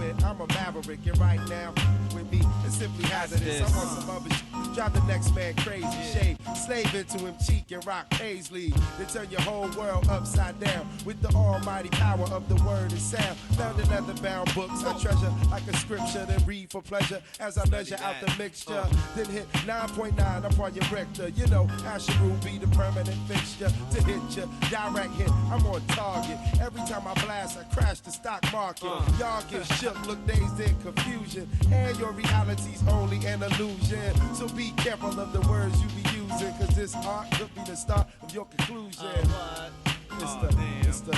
with. I'm a maverick, and right now with me it's simply hazardous. I'm on some other shit. Drive the next man crazy. Shade, slave into him, cheek and rock Paisley. They turn your whole world upside down with the almighty power of the word and sound. Found in leather-bound books I treasure like a scripture, then read for pleasure as I measure out the mixture. Then hit 9.9 upon your Richter. You know, Asheru be the permanent fixture to hit you. Direct hit, I'm on target. Every time I blast, I crash the stock market. Y'all get shook, look dazed in confusion. And your reality's only an illusion. So be careful of the words you be using, cause this art could be the start of your conclusion. It's the,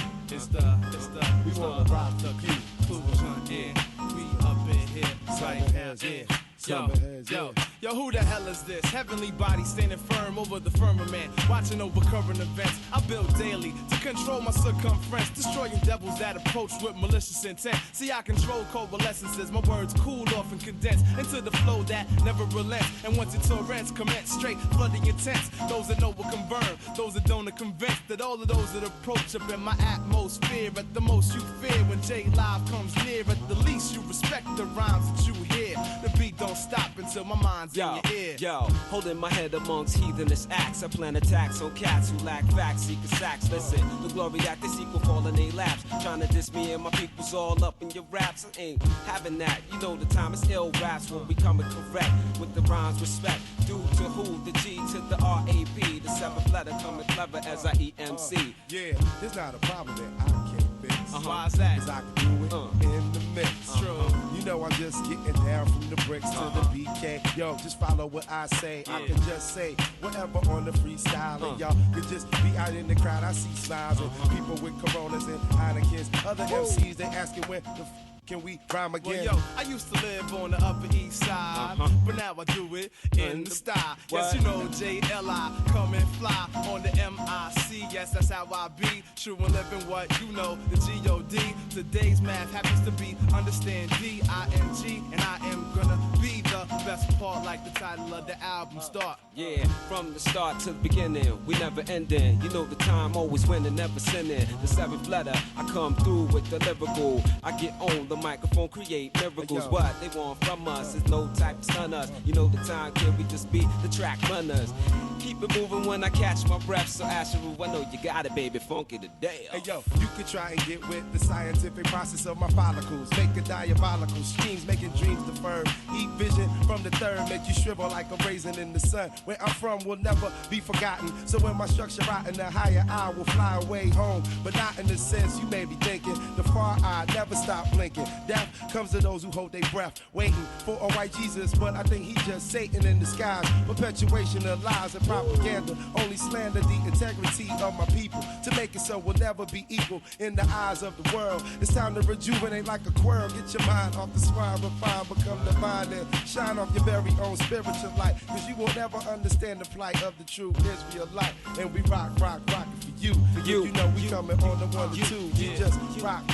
we wanna rock the conclusion. Yeah, we up in here right now. Yeah. Yo, who the hell is this? Heavenly body standing firm over the firmament, watching over current events. I build daily to control my circumference, destroying devils that approach with malicious intent. See, I control coalescences, my words cool off and condense into the flow that never relents. And once it torrents, commence straight, flooding intense. Those that know will confirm, those that don't are convinced that all of those that approach up in my atmosphere. At the most you fear when J Live comes near, at the least you respect the rhymes that you hear. The beat don't stop until my mind's in your ear. Yo, holding my head amongst heathenous acts. I plan attacks on cats who lack facts, seeking sacks. Listen, the glory that they seek will fall in their laps. Trying to diss me and my people's all up in your raps. I ain't having that. You know the time is ill raps when we coming correct with the rhymes respect. Due to who? The G to the R-A-B. The seventh letter coming clever as I EMC. Yeah, there's not a problem that I can't fix. Why's that? Cause I can do it in the mix. True. You know I'm just getting down from the bricks to the BK. Yo, just follow what I say. I can just say whatever on the freestyle. And y'all can just be out in the crowd. I see smiles and people with Coronas and Heinekens. Other MCs, they asking when the can we rhyme again? Well, yo, I used to live on the Upper East Side, but now I do it in the style. Yes, you know JLI, come and fly on the MIC. Yes, that's how I be. True and living what you know, the G-O-D. Today's math happens to be understand D-I-N-G, and I am gonna be the best part like the title of the album start. Yeah, from the start to the beginning, we never ending. You know the time, always winning, never sinning. The seventh letter, I come through with the lyrical. I get on the microphone, create miracles. What they want from us is no type to stun us. You know the time, kid, we just be the track runners. Keep it moving when I catch my breath. So Asheru, I know you got it, baby, funky today. Hey yo, you could try and get with the scientific process of my follicles. Make a diabolical schemes, making dreams deferred. Eat vision from the third, make you shrivel like a raisin in the sun. Where I'm from will never be forgotten. So when my structure rotten, the higher I will fly away home. But not in the sense you may be thinking. The far eye never stop blinking. Death comes to those who hold their breath, waiting for a white Jesus. But I think he just Satan in disguise. Perpetuation of lies and propaganda only slander the integrity of my people. To make it so we'll never be equal in the eyes of the world. It's time to rejuvenate like a squirrel. Get your mind off the swine, refine, become divine, and shine off your very own spiritual light. Cause you will never understand the plight of the true Israelite. And we rock it for you. You know we coming on the 1 to 2. You just rock it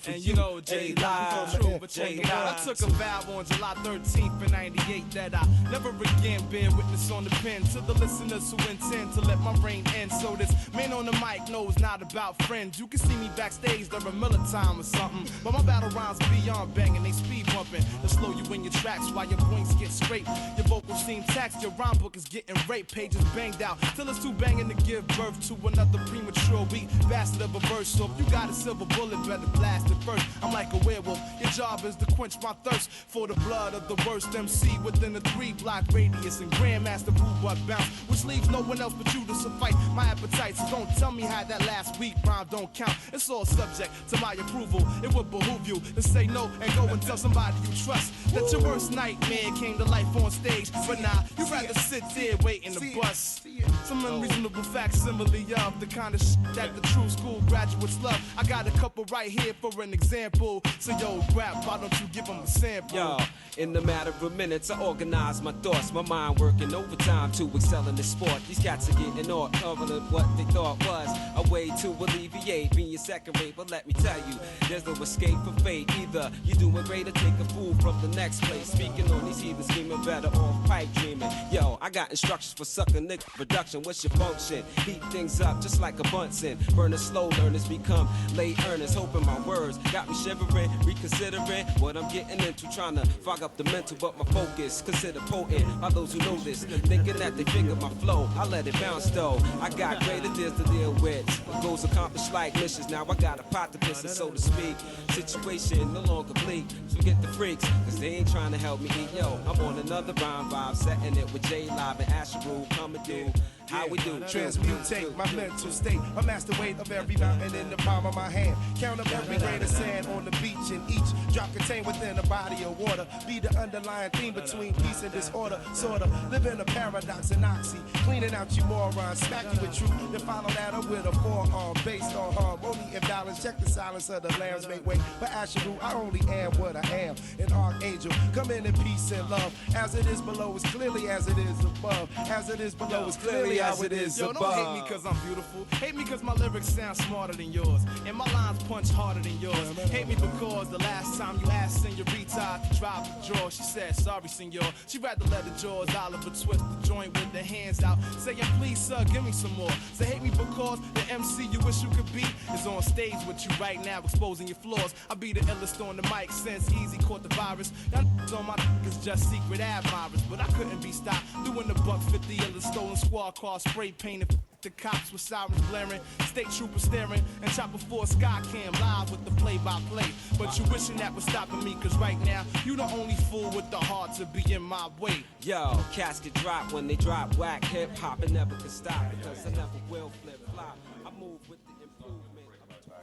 for and you. You know J Live, true, but check it out. I took a vow on July 13th in '98 that I never again bear witness on the pen to the listeners who intend to let my reign end. So this man on the mic knows not about friends. You can see me backstage during Miller time or something, but my battle rhymes beyond banging, they speed bumping to slow you in your tracks while your points get straight. Your vocals seem taxed, your rhyme book is getting raped, pages banged out till it's too banging to give birth to another premature weak bastard of a verse. So if you got a silver bullet, better blast it first. I'm like a werewolf, your job is to quench my thirst for the blood of the worst MC within a 3-block radius, and Grandmaster Blue Butt bounce, which leaves no one else but you to suffice my appetite. So don't tell me how that last week rhyme don't count. It's all subject to my approval. It would behoove you to say no and go and tell somebody you trust that your worst nightmare came to life on stage. But nah, you rather sit there waiting to bust some unreasonable facsimile of the kind of that the true school graduates love. I got a couple right here for an example. So yo, rap, why don't you give them a sample? Yo, in the matter of minutes, I organize my thoughts, my mind working overtime to excel in the sport. These cats are getting all covered what they thought was a way to alleviate being second rate. But let me tell you, there's no escape from fate. Either you doing great or take a fool from the next place. Speaking on these heathens, scheming better off pipe dreaming. Yo, I got instructions for sucker nigga production. What's your function? Heat things up just like like a Bunsen. Burning slow learners become late earners. Hoping my words got me shivering, reconsidering what I'm getting into. Trying to fog up the mental, but my focus considered potent by those who know this. Thinking that they figure my flow, I let it bounce though. I got greater deals to deal with. Goals accomplished like missions. Now I got a pot to piss, so to speak. Situation no longer bleak. Forget the freaks, cause they ain't trying to help me eat. Yo, I'm on another rhyme vibe, setting it with J Live and Astrophysics. Come and do how we do. Transmutate my mental state. I master weight of every mountain in the palm of my hand. Count up every grain of sand on the beach, and each drop contained within a body of water. Be the underlying theme between peace and disorder. Sorta live in a paradox and oxy. Cleaning out you morons, smack you with truth. Then follow that up with a forearm based on harmony and balance. Check the silence of the lambs make way for Asheru. I only am what I am, an archangel. Come in peace and love. As it is below, as clearly as it is above. As it is below, as clearly as it is above. Don't hate me cause I'm beautiful. Hate me cause my lyrics sound smarter than yours. And my lines punch harder than yours. Hate me because the last time you asked Senorita to drop the draw, she said, sorry, senor. She rather let the jaws Oliver twist the joint with the hands out, saying, please, sir, give me some more. So hate me because the MC you wish you could be is on stage with you right now, exposing your flaws. I be the illest on the mic since Easy caught the virus. Y'all on my is just secret admirers, but I couldn't be stopped doing the $150 illest stolen squad car, spray painted. The cops with sirens blaring, state troopers staring, and chopper 4 sky cam live with the play-by-play. But you wishing that was stopping me, cause right now, you the only fool with the heart to be in my way. Yo, casket drop when they drop whack hip-hop, and never can stop, because I never will flip-flop. I move with the improvement.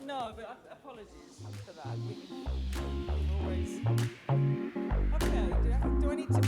No, but apologies for that. Always. Okay, do I need to...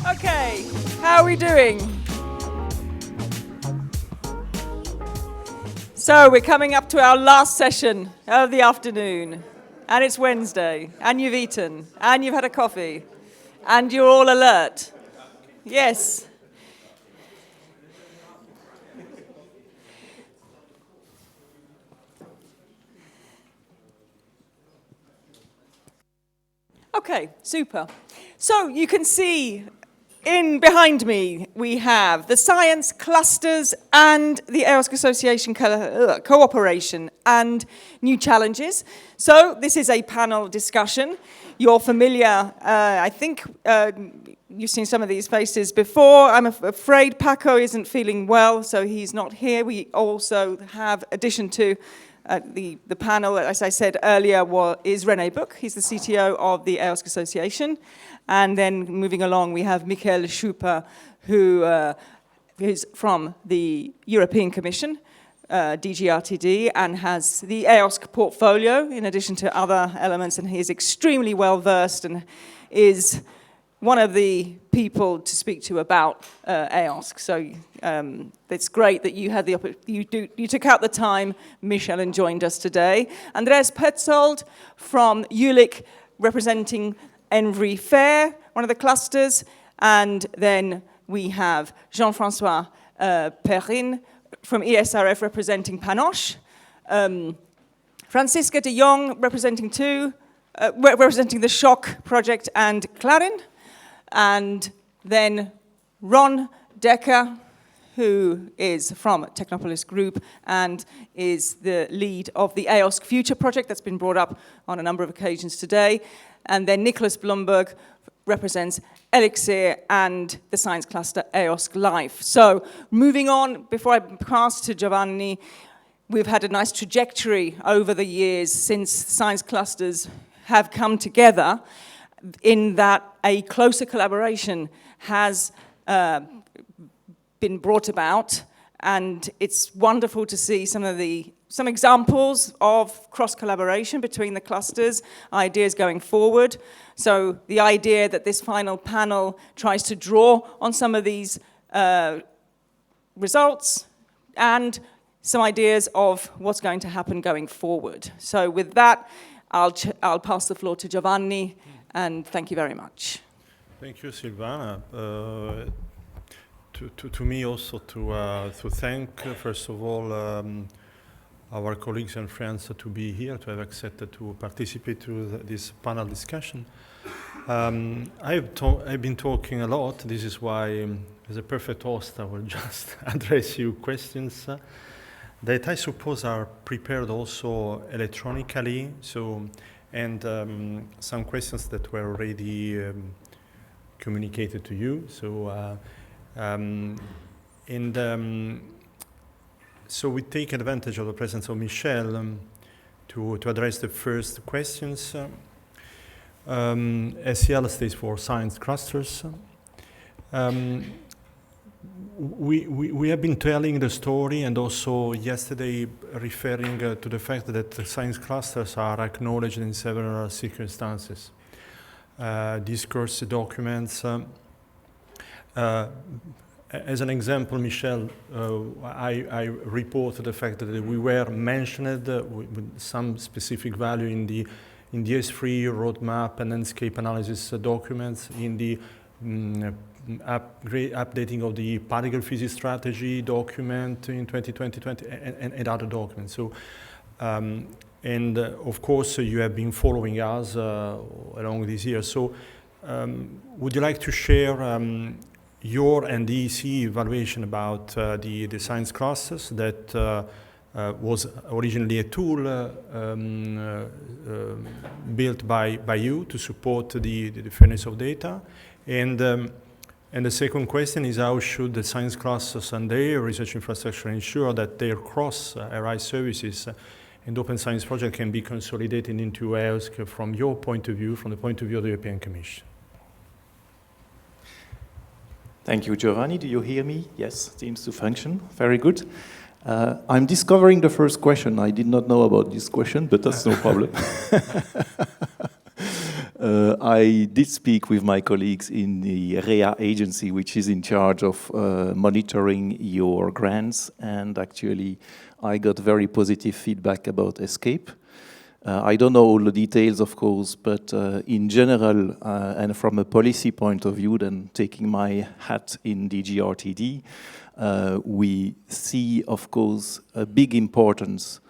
Okay, how are we doing? So we're coming up to our last session of the afternoon, and it's Wednesday, and you've eaten, and you've had a coffee, and you're all alert. Yes. Okay, super. So you can see behind me, we have the science clusters and the EOSC Association cooperation and new challenges. So this is a panel discussion. You're familiar, I think you've seen some of these faces before. I'm afraid Paco isn't feeling well, so he's not here. We also have, addition to the panel, as I said earlier, is René Buch. He's the CTO of the EOSC Association. And then moving along, we have Michael Schuper, who is from the European Commission, DGRTD, and has the EOSC portfolio in addition to other elements, and he is extremely well versed and is one of the people to speak to about EOSC. So it's great that you had you took out the time, Michel, and joined us today. Andreas Petzold from Jülich, representing ENVRI Fair, one of the clusters, and then we have Jean-François Perrin from ESRF representing Panoche, Francisca de Jong representing the Shock project and Clarin, and then Ron Decker, who is from Technopolis Group and is the lead of the EOSC Future project that's been brought up on a number of occasions today. And then Nicholas Blumberg represents Elixir and the science cluster EOSC Life. So moving on, before I pass to Giovanni, we've had a nice trajectory over the years since science clusters have come together, in that a closer collaboration has been brought about, and it's wonderful to see some examples of cross-collaboration between the clusters, ideas going forward. So the idea that this final panel tries to draw on some of these results and some ideas of what's going to happen going forward. So with that, I'll pass the floor to Giovanni, and thank you very much. Thank you, Silvana. To me also to thank, first of all, our colleagues and friends to be here, to have accepted to participate to this panel discussion. I've been talking a lot. This is why, as a perfect host, I will just address you questions that I suppose are prepared also electronically. So, and some questions that were already communicated to you. So, so we take advantage of the presence of Michel to address the first questions. SCL stands for Science Clusters. We have been telling the story, and also yesterday referring to the fact that the science clusters are acknowledged in several circumstances. Discourse documents. As an example, Michel, I report the fact that we were mentioned with some specific value in the ESFRI roadmap and landscape analysis documents, in the updating of the particle physics strategy document in 2020 and other documents. So, and of course, you have been following us along these years. So, would you like to share your and the EC evaluation about the science clusters that was originally a tool built by you to support the fairness of data? And the second question is, how should the science clusters and their research infrastructure ensure that their cross-RI services and open science project can be consolidated into EOSC from your point of view, from the point of view of the European Commission? Thank you, Giovanni. Do you hear me? Yes, seems to function. Very good. I'm discovering the first question. I did not know about this question, but that's no problem. I did speak with my colleagues in the REA agency, which is in charge of monitoring your grants, and actually I got very positive feedback about ESCAPE. I don't know all the details, of course, but in general, and from a policy point of view, then taking my hat in DGRTD, we see, of course, a big importance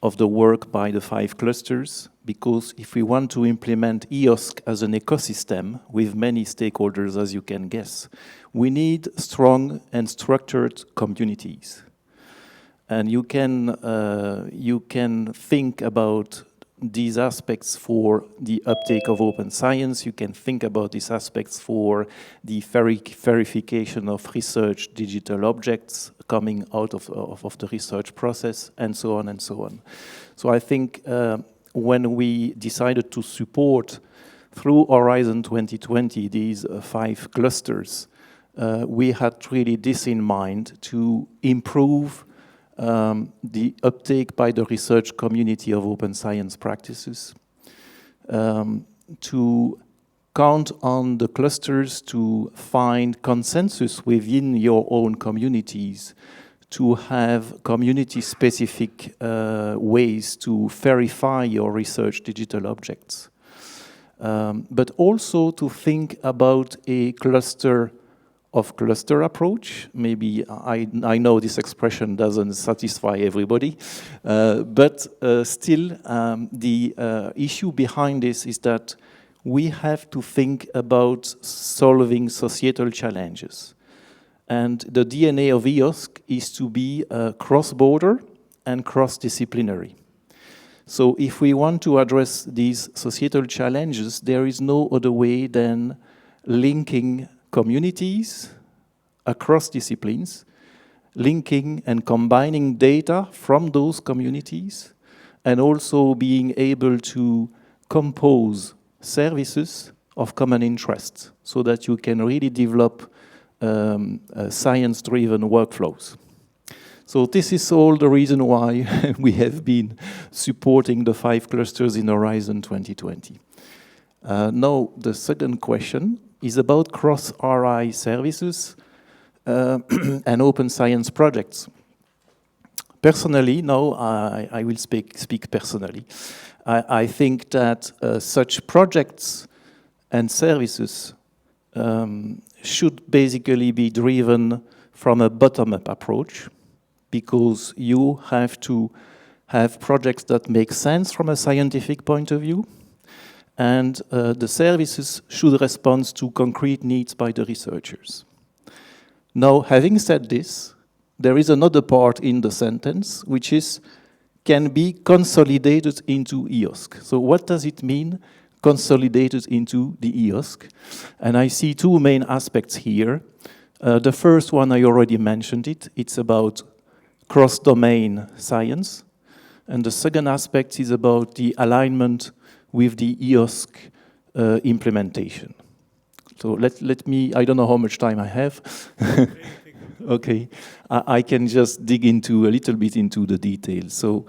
of the work by the 5 clusters, because if we want to implement EOSC as an ecosystem with many stakeholders, as you can guess, we need strong and structured communities. And you can think about these aspects for the uptake of open science. You can think about these aspects for the verification of research digital objects coming out of the research process, and so on and so on. So I think when we decided to support through Horizon 2020 these 5 clusters, we had really this in mind to improve the uptake by the research community of open science practices, to count on the clusters to find consensus within your own communities, to have community-specific ways to verify your research digital objects, but also to think about a cluster approach. Maybe I know this expression doesn't satisfy everybody, but still the issue behind this is that we have to think about solving societal challenges. And the DNA of EOSC is to be cross-border and cross-disciplinary. So if we want to address these societal challenges, there is no other way than linking communities across disciplines, linking and combining data from those communities, and also being able to compose services of common interest so that you can really develop science-driven workflows. So this is all the reason why we have been supporting the 5 clusters in Horizon 2020. Now, the second question is about cross-RI services and open science projects. Personally, now I will speak personally. I think that such projects and services should basically be driven from a bottom-up approach, because you have to have projects that make sense from a scientific point of view, and the services should respond to concrete needs by the researchers. Now, having said this, there is another part in the sentence, which is, can be consolidated into EOSC. So what does it mean, consolidated into the EOSC? And I see 2 main aspects here. The first one, I already mentioned it. It's about cross-domain science. And the second aspect is about the alignment with the EOSC implementation. So let me, I don't know how much time I have. Okay, I can just dig into a little bit into the details. So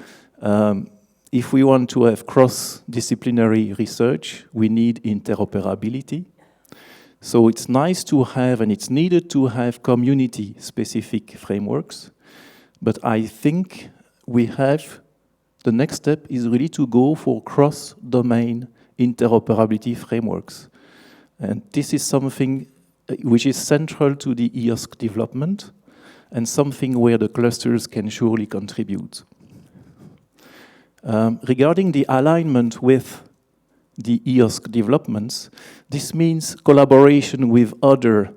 if we want to have cross-disciplinary research, we need interoperability. So it's nice to have, and it's needed to have, community-specific frameworks. But I think the next step is really to go for cross-domain interoperability frameworks. And this is something which is central to the EOSC development, and something where the clusters can surely contribute. Regarding the alignment with the EOSC developments, this means collaboration with other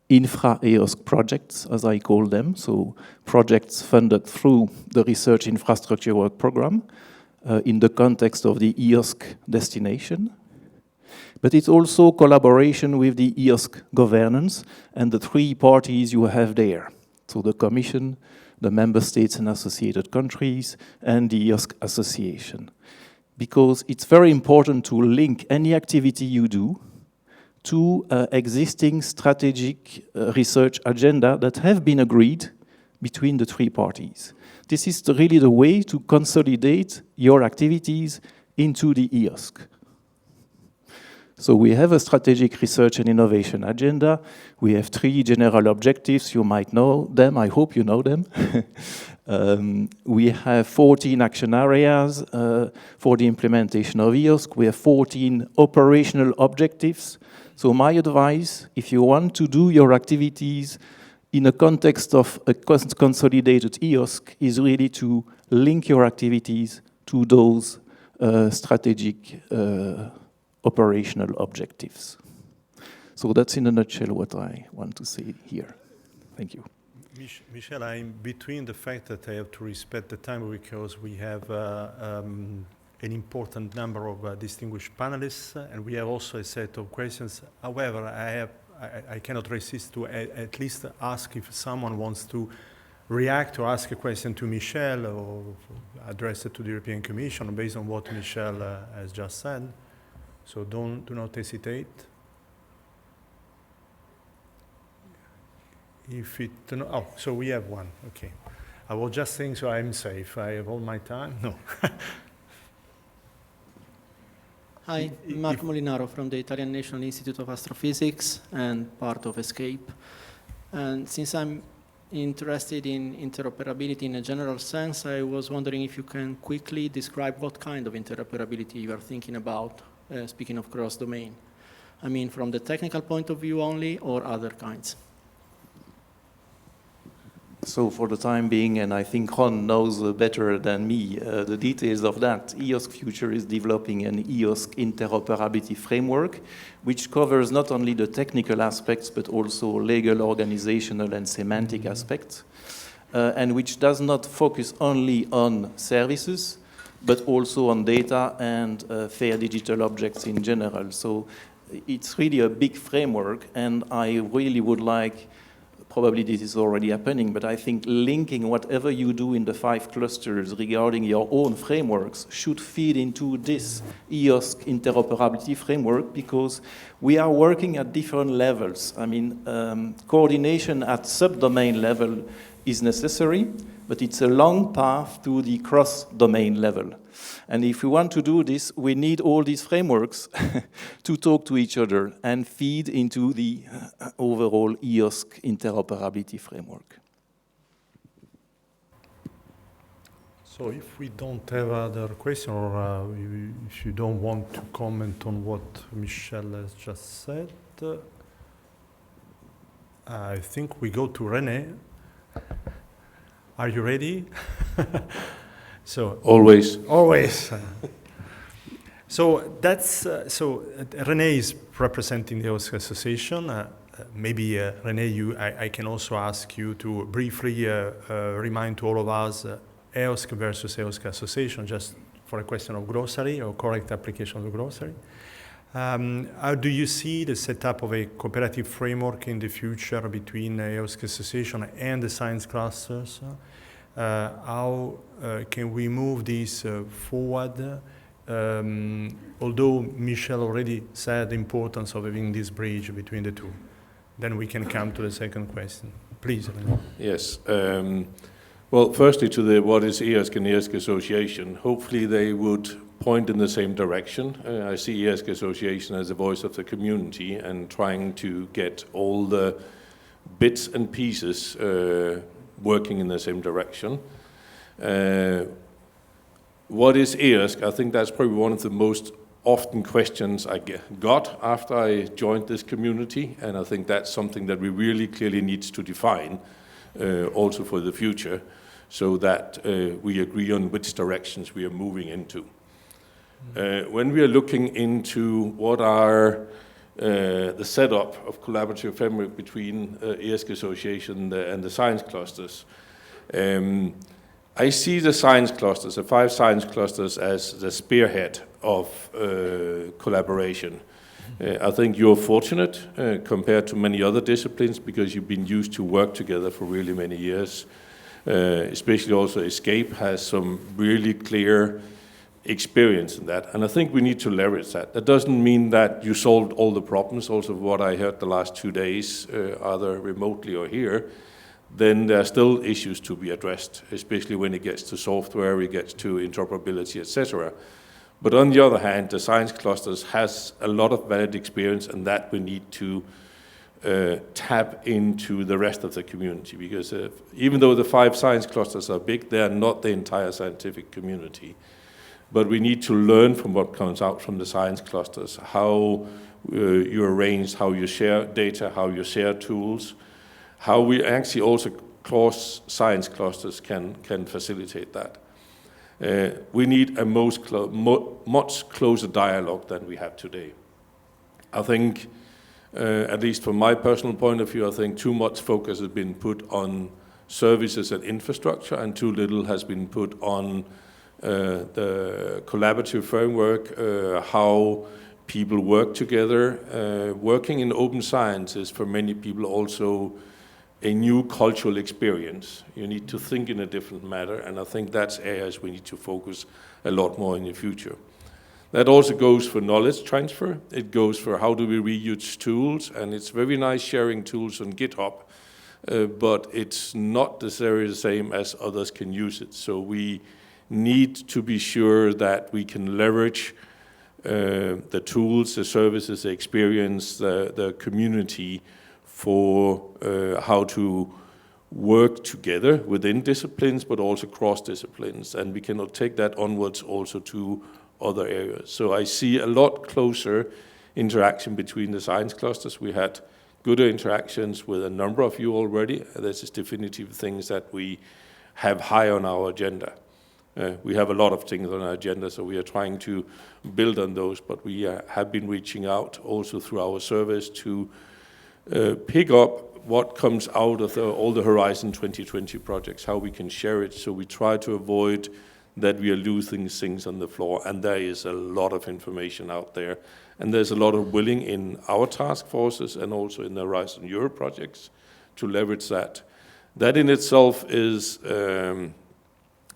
infra-EOSC projects, as I call them, so projects funded through the Research Infrastructure Work Programme in the context of the EOSC destination. But it's also collaboration with the EOSC governance and the 3 parties you have there. So the Commission, the Member States and Associated Countries, and the EOSC Association. Because it's very important to link any activity you do to existing strategic research agenda that have been agreed between the 3 parties. This is really the way to consolidate your activities into the EOSC. So we have a strategic research and innovation agenda. We have 3 general objectives. You might know them. I hope you know them. We have 14 action areas for the implementation of EOSC. We have 14 operational objectives. So my advice, if you want to do your activities in a context of a consolidated EOSC, is really to link your activities to those strategic operational objectives. So that's in a nutshell what I want to say here. Thank you. Michel, I'm between the fact that I have to respect the time because we have an important number of distinguished panelists, and we have also a set of questions. However, I cannot resist to at least ask if someone wants to react or ask a question to Michel or address it to the European Commission based on what Michel has just said. So do not hesitate. So we have one, okay. I was just saying, so I'm safe. I have all my time. No. Hi, Marco Molinaro from the Italian National Institute of Astrophysics and part of ESCAPE. And since I'm interested in interoperability in a general sense, I was wondering if you can quickly describe what kind of interoperability you are thinking about, speaking of cross-domain. I mean, from the technical point of view only, or other kinds? So for the time being, and I think Ron knows better than me the details of that, EOSC Future is developing an EOSC interoperability framework, which covers not only the technical aspects, but also legal, organizational, and semantic aspects, and which does not focus only on services, but also on data and fair digital objects in general. So it's really a big framework, and I really would like, probably this is already happening, but I think linking whatever you do in the 5 clusters regarding your own frameworks should feed into this EOSC interoperability framework, because we are working at different levels. I mean, coordination at subdomain level is necessary, but it's a long path to the cross-domain level. And if we want to do this, we need all these frameworks to talk to each other and feed into the overall EOSC interoperability framework. So if we don't have other questions, or if you don't want to comment on what Michel has just said, I think we go to René. Are you ready? So always. So that's René is representing the EOSC Association. Maybe René, I can also ask you to briefly remind to all of us EOSC versus EOSC Association, just for a question of glossary or correct application of the glossary. How do you see the setup of a cooperative framework in the future between EOSC Association and the science clusters? How can we move this forward? Although Michel already said the importance of having this bridge between the two. Then we can come to the second question. Please. Yes. Well, firstly, to the what is EOSC and EOSC Association, hopefully they would point in the same direction. I see EOSC Association as a voice of the community and trying to get all the bits and pieces working in the same direction. What is EOSC? I think that's probably one of the most often questions I got after I joined this community, and I think that's something that we really clearly need to define also for the future, so that we agree on which directions we are moving into. When we are looking into what are the setup of collaborative framework between EOSC Association and the science clusters, I see the science clusters, the 5 science clusters, as the spearhead of collaboration. I think you're fortunate compared to many other disciplines, because you've been used to work together for really many years. Especially also ESCAPE has some really clear experience in that, and I think we need to leverage that. That doesn't mean that you solved all the problems. Also, what I heard the last 2 days, either remotely or here, then there are still issues to be addressed, especially when it gets to software, it gets to interoperability, etc. But on the other hand, the science clusters has a lot of valid experience, and that we need to tap into the rest of the community, because even though the 5 science clusters are big, they are not the entire scientific community. But we need to learn from what comes out from the science clusters, how you arrange, how you share data, how you share tools, how we actually also cross science clusters can facilitate that. We need a much closer dialogue than we have today. I think, at least from my personal point of view, I think too much focus has been put on services and infrastructure, and too little has been put on the collaborative framework, how people work together. Working in open science is for many people also a new cultural experience. You need to think in a different manner, and I think that's areas we need to focus a lot more in the future. That also goes for knowledge transfer. It goes for how do we reuse tools, and it's very nice sharing tools on GitHub, but it's not necessarily the same as others can use it. So we need to be sure that we can leverage the tools, the services, the experience, the community for how to work together within disciplines, but also cross disciplines. And we cannot take that onwards also to other areas. So I see a lot closer interaction between the science clusters. We had good interactions with a number of you already. This is definitive things that we have high on our agenda. We have a lot of things on our agenda, so we are trying to build on those, but we have been reaching out also through our service to pick up what comes out of all the Horizon 2020 projects, how we can share it, so we try to avoid that we are losing things on the floor, and there is a lot of information out there, and there's a lot of willing in our task forces and also in the Horizon Europe projects to leverage that. That in itself is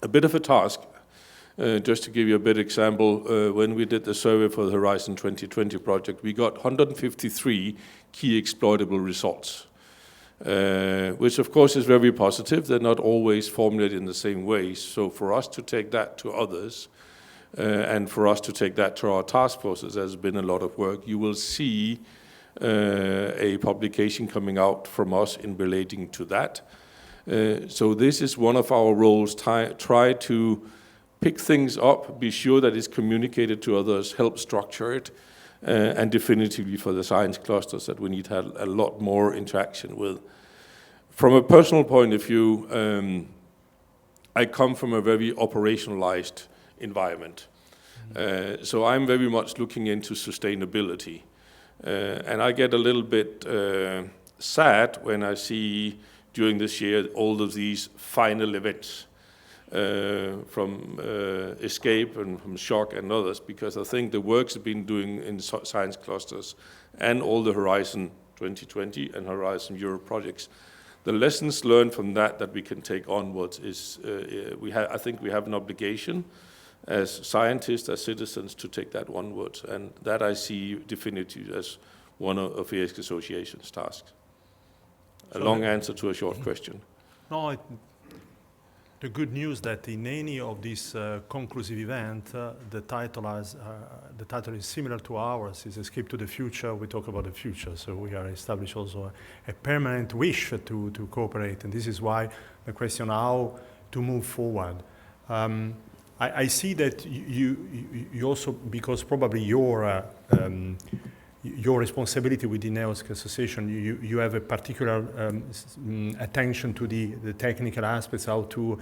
a bit of a task. Just to give you a bit example, when we did the survey for the Horizon 2020 project, we got 153 key exploitable results, which of course is very positive. They're not always formulated in the same way. So for us to take that to others, and for us to take that to our task forces, has been a lot of work. You will see a publication coming out from us in relating to that. So this is one of our roles, try to pick things up, be sure that it's communicated to others, help structure it, and definitively for the science clusters that we need to have a lot more interaction with. From a personal point of view, I come from a very operationalized environment. So I'm very much looking into sustainability. And I get a little bit sad when I see during this year all of these final events from ESCAPE and from SHOCK and others, because I think the work's been doing in science clusters and all the Horizon 2020 and Horizon Europe projects, the lessons learned from that we can take onwards is, I think we have an obligation as scientists, as citizens, to take that onwards, and that I see definitively as one of EOSC Association's tasks. A long answer to a short question. No, the good news that in any of these conclusive event, the title is similar to ours, is Escape to the Future. We talk about the future, so we are established also a permanent wish to cooperate, and this is why the question how to move forward. I see that you also, because probably your responsibility within EOSC Association, you have a particular attention to the technical aspects, how to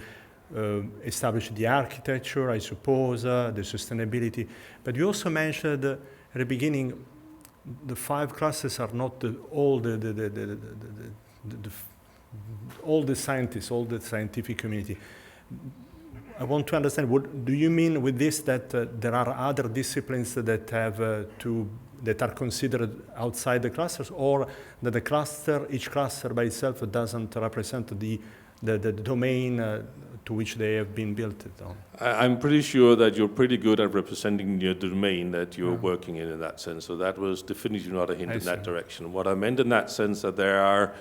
establish the architecture, I suppose, the sustainability. But you also mentioned at the beginning, the 5 classes are not all the scientists, all the scientific community. I want to understand, what do you mean with this, that there are other disciplines that have that are considered outside the clusters, or that the cluster, each cluster by itself doesn't represent the domain to which they have been built on? I'm pretty sure that you're pretty good at representing your domain that you're working in that sense. So that was definitely not a hint in that direction. What I meant in that sense that there are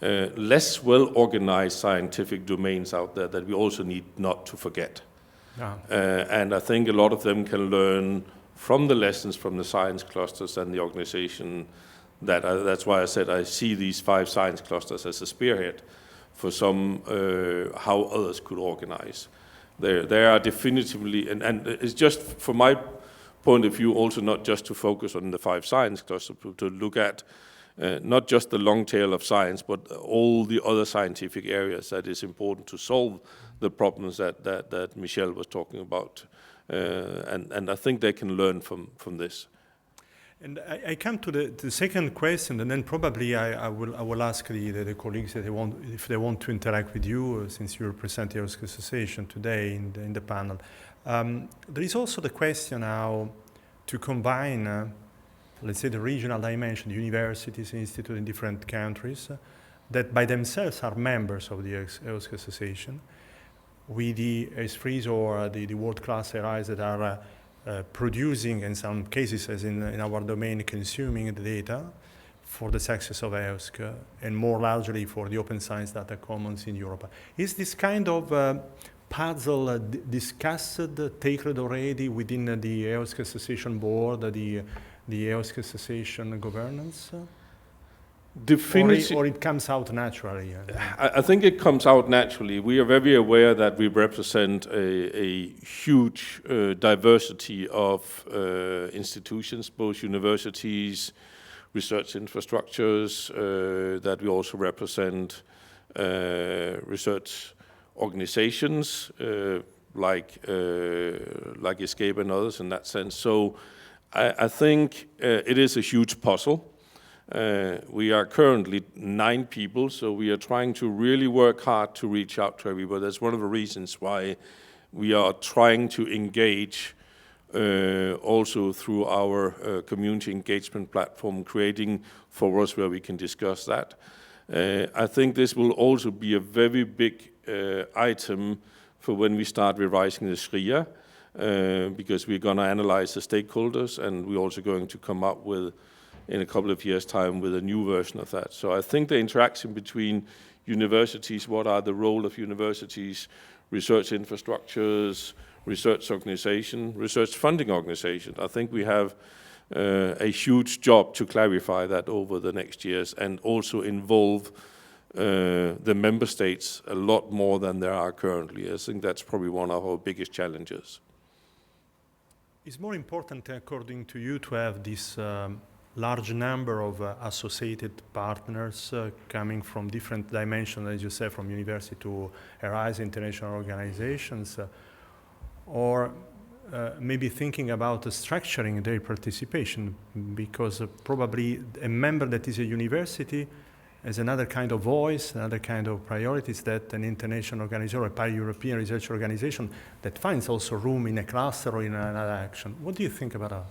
less well-organized scientific domains out there that we also need not to forget. And I think a lot of them can learn from the lessons from the science clusters and the organization. That's why I said I see these 5 science clusters as a spearhead for some how others could organize. They are definitively, and it's just from my point of view also not just to focus on the 5 science clusters, but to look at not just the long tail of science, but all the other scientific areas that is important to solve the problems that Michel was talking about. And I think they can learn from this. And I come to the second question, and then probably I will ask the colleagues if they want to interact with you, since you represent the EOSC Association today in the panel. There is also the question how to combine, let's say, the regional dimension, universities, institutes in different countries that by themselves are members of the EOSC Association, with the ESFRIs or the world-class ARIs that are producing, in some cases, as in our domain, consuming the data for the success of EOSC, and more largely for the open science data commons in Europe. Is this kind of puzzle discussed, tackled already within the EOSC Association board, the EOSC Association governance? Or it comes out naturally? I think it comes out naturally. We are very aware that we represent a huge diversity of institutions, both universities, research infrastructures, that we also represent research organizations like ESCAPE and others in that sense. So I think it is a huge puzzle. We are currently 9 people, so we are trying to really work hard to reach out to everybody. That's one of the reasons why we are trying to engage also through our community engagement platform, creating forums where we can discuss that. I think this will also be a very big item for when we start revising the SRIA, because we're going to analyze the stakeholders, and we're also going to come up with, in a couple of years' time, with a new version of that. So I think the interaction between universities, what are the role of universities, research infrastructures, research organization, research funding organization, I think we have a huge job to clarify that over the next years, and also involve the member states a lot more than there are currently. I think that's probably one of our biggest challenges. It's more important, according to you, to have this large number of associated partners coming from different dimensions, as you say, from university to ARIs, international organizations, or maybe thinking about structuring their participation, because probably a member that is a university has another kind of voice, another kind of priorities that an international organization or a pan-European research organization that finds also room in a cluster or in another action. What do you think about that?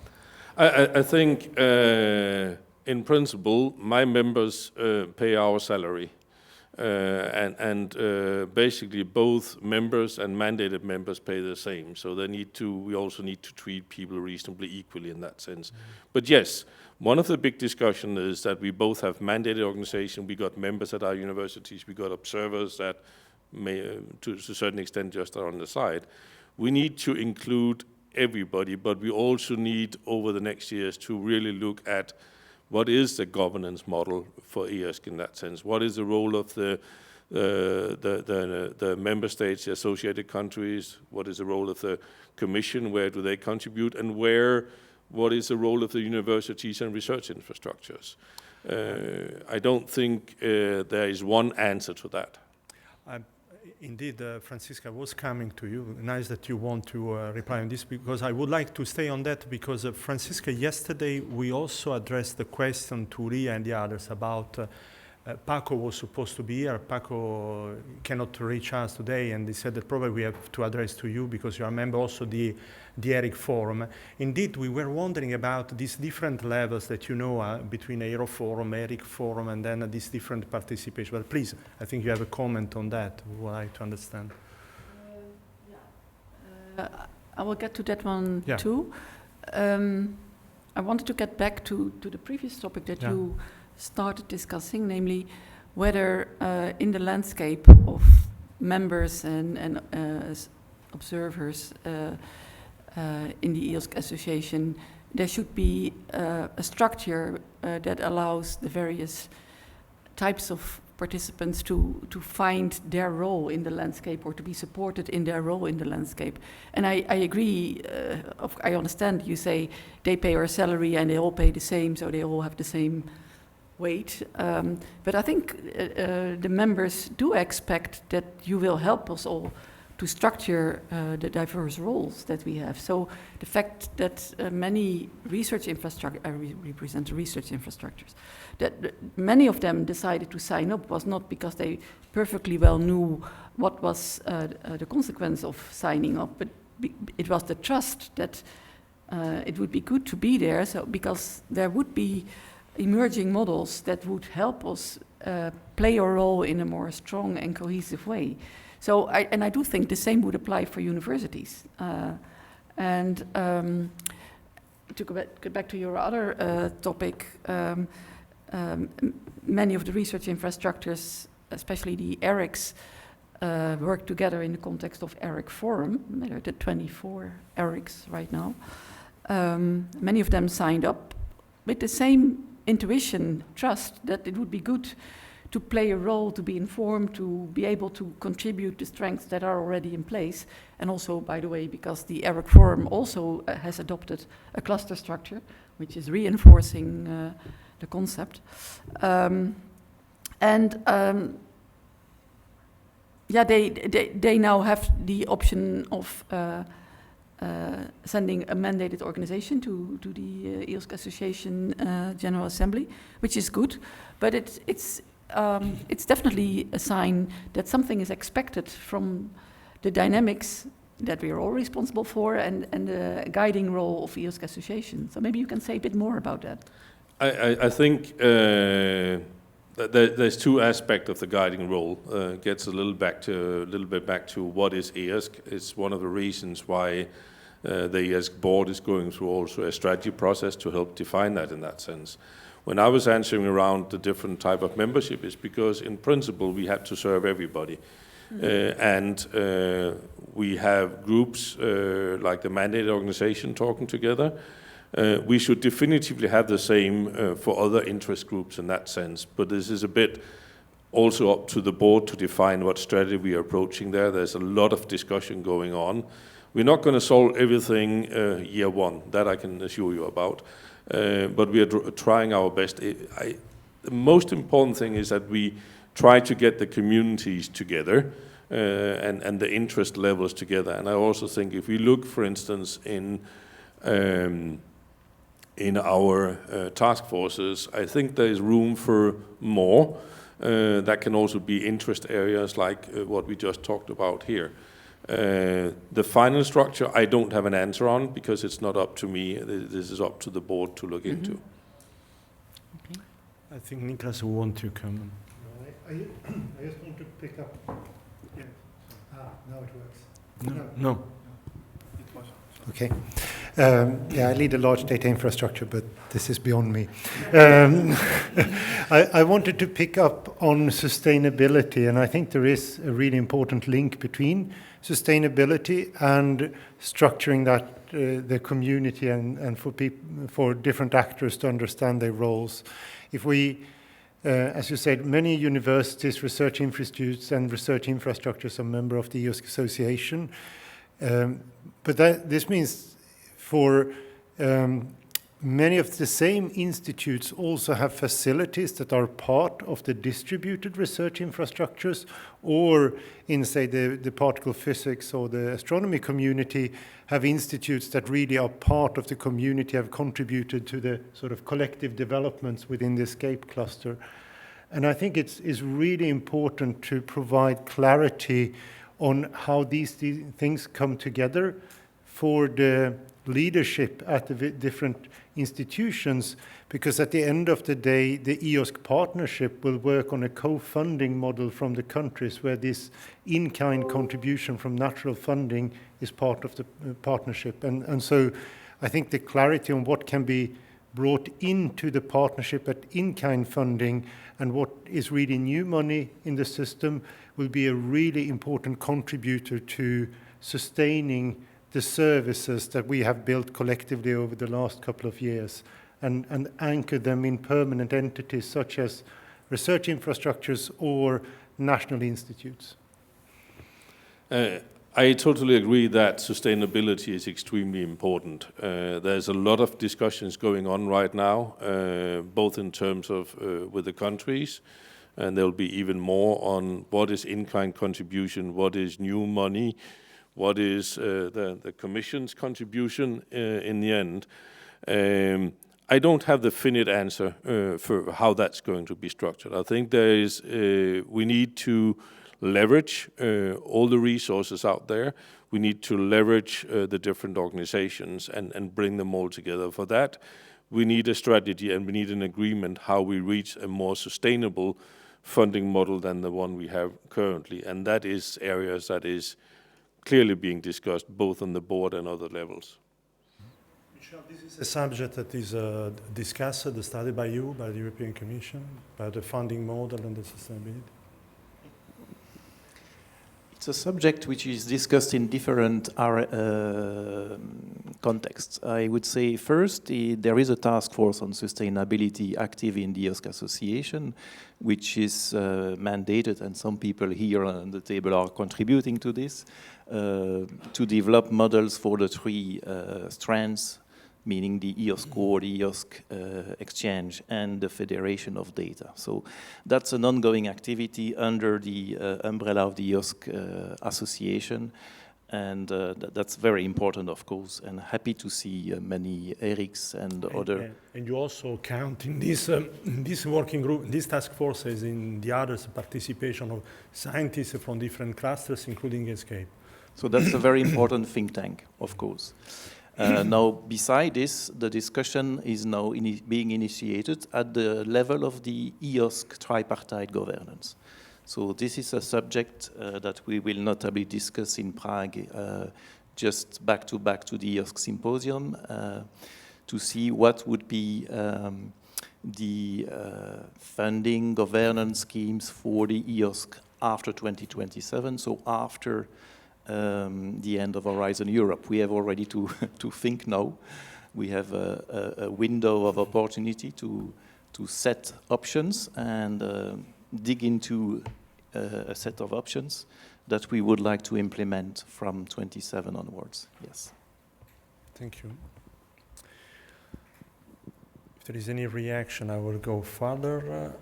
I think, in principle, my members pay our salary, and basically both members and mandated members pay the same. So we also need to treat people reasonably equally in that sense. But yes, one of the big discussions is that we both have mandated organization. We got members at our universities. We got observers that may, to a certain extent, just are on the side. We need to include everybody, but we also need over the next years to really look at what is the governance model for EOSC in that sense. What is the role of the member states, the associated countries? What is the role of the Commission? Where do they contribute? And what is the role of the universities and research infrastructures? I don't think there is one answer to that. Indeed, Francisca, was coming to you. Nice that you want to reply on this, because I would like to stay on that, because Francisca, yesterday we also addressed the question to Ria and the others about Paco was supposed to be here. Paco cannot reach us today, and he said that probably we have to address to you because you are a member also the ERIC Forum. Indeed, we were wondering about these different levels that you know between Aero Forum, ERIC Forum, and then these different participation. But please, I think you have a comment on that. We would like to understand. I will get to that one too. I wanted to get back to the previous topic that you started discussing, namely whether in the landscape of members and observers in the EOSC Association, there should be a structure that allows the various types of participants to find their role in the landscape, or to be supported in their role in the landscape. And I agree, I understand you say they pay our salary and they all pay the same, so they all have the same weight. But I think the members do expect that you will help us all to structure the diverse roles that we have. So the fact that many research infrastructure, I represent research infrastructures, that many of them decided to sign up was not because they perfectly well knew what was the consequence of signing up, but it was the trust that it would be good to be there, so because there would be emerging models that would help us play a role in a more strong and cohesive way. So, I do think the same would apply for universities. To get back to your other topic, many of the research infrastructures, especially the ERICs, work together in the context of ERIC Forum. There are the 24 ERICs right now. Many of them signed up with the same intuition, trust that it would be good to play a role, to be informed, to be able to contribute the strengths that are already in place. And also, by the way, because the ERIC Forum also has adopted a cluster structure, which is reinforcing the concept. They now have the option of sending a mandated organization to the EOSC Association General Assembly, which is good, but it's definitely a sign that something is expected from the dynamics that we are all responsible for and the guiding role of EOSC Association. So maybe you can say a bit more about that. I think there's two aspects of the guiding role. Gets a little bit back to what is EOSC. It's one of the reasons why the EOSC board is going through also a strategy process to help define that in that sense. When I was answering around the different type of membership, is because in principle we had to serve everybody. And we have groups like the mandated organization talking together. We should definitively have the same for other interest groups in that sense, but this is a bit also up to the board to define what strategy we are approaching there. There's a lot of discussion going on. We're not going to solve everything year one, that I can assure you about, but we are trying our best. The most important thing is that we try to get the communities together and the interest levels together. And I also think if we look, for instance, in our task forces, I think there is room for more. That can also be interest areas like what we just talked about here. The final structure I don't have an answer on because it's not up to me. This is up to the board to look into. Okay. I think Niklas will want to comment. I just want to pick up. Yeah. Now it works. No. Okay. I lead a large data infrastructure, but this is beyond me. I wanted to pick up on sustainability, and I think there is a really important link between sustainability and structuring that the community and for different actors to understand their roles. If we, as you said, many universities, research institutes, and research infrastructures are members of the EOSC Association. But this means for many of the same institutes also have facilities that are part of the distributed research infrastructures, or in, say, the particle physics or the astronomy community have institutes that really are part of the community, have contributed to the sort of collective developments within the ESCAPE cluster. And I think it's really important to provide clarity on how these things come together for the leadership at the different institutions, because at the end of the day, the EOSC partnership will work on a co-funding model from the countries where this in-kind contribution from natural funding is part of the partnership. And so I think the clarity on what can be brought into the partnership at in-kind funding and what is really new money in the system will be a really important contributor to sustaining the services that we have built collectively over the last couple of years and anchor them in permanent entities such as research infrastructures or national institutes. I totally agree that sustainability is extremely important. There's a lot of discussions going on right now, both in terms of with the countries, and there will be even more on what is in-kind contribution, what is new money, what is the Commission's contribution in the end. I don't have the finite answer for how that's going to be structured. I think there is we need to leverage all the resources out there. We need to leverage the different organizations and bring them all together. For that, we need a strategy and we need an agreement how we reach a more sustainable funding model than the one we have currently. And that is areas that is clearly being discussed both on the board and other levels. Michel, this is a subject that is discussed, studied by you, by the European Commission, by the funding model and the sustainability. It's a subject which is discussed in different contexts. I would say first, there is a task force on sustainability active in the EOSC Association, which is mandated, and some people here on the table are contributing to this, to develop models for the three strands, meaning the EOSC core, the EOSC exchange, and the federation of data. So that's an ongoing activity under the umbrella of the EOSC Association, and that's very important, of course, and happy to see many Erics and other... And you also count in this working group, these task forces, in the others, participation of scientists from different clusters, including ESCAPE. So that's a very important think tank, of course. Now, beside this, the discussion is now being initiated at the level of the EOSC tripartite governance. So this is a subject that we will notably discuss in Prague, just back to the EOSC symposium, to see what would be the funding governance schemes for the EOSC after 2027, so after the end of Horizon Europe. We have already to think now. We have a window of opportunity to set options and dig into a set of options that we would like to implement from 27 onwards. Yes. Thank you. If there is any reaction, I will go further.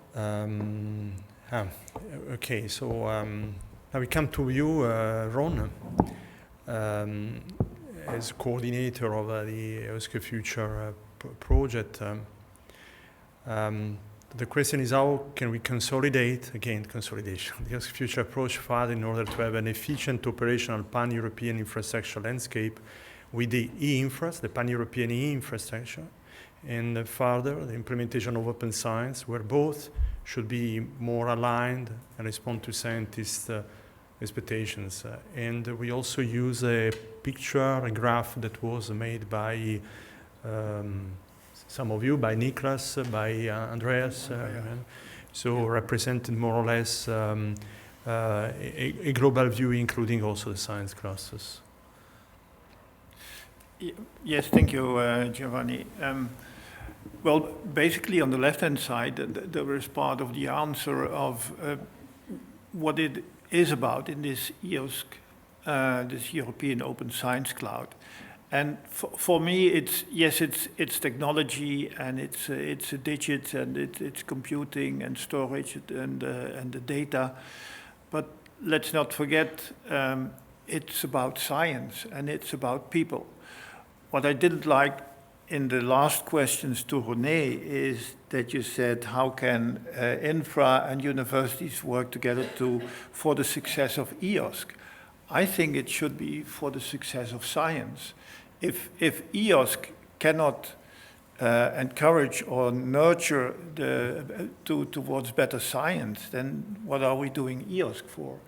Okay, so now we come to you, Ron, as coordinator of the EOSC Future project. The question is, how can we consolidate, again, consolidation, the EOSC Future approach further in order to have an efficient operational pan-European infrastructure landscape with the e-infras, the pan-European e-infrastructure, and further the implementation of open science, where both should be more aligned and respond to scientists' expectations. And we also use a picture, a graph that was made by some of you, by Niklas, by Andreas, so representing more or less a global view, including also the science clusters. Yes, thank you, Giovanni. Well, basically on the left-hand side, there is part of the answer of what it is about in this EOSC, this European Open Science Cloud. And for me, it's technology, and it's digits, and it's computing and storage and the data. But let's not forget, it's about science and it's about people. What I didn't like in the last questions to René is that you said, how can infra and universities work together for the success of EOSC? I think it should be for the success of science. If EOSC cannot encourage or nurture towards better science, then what are we doing EOSC for?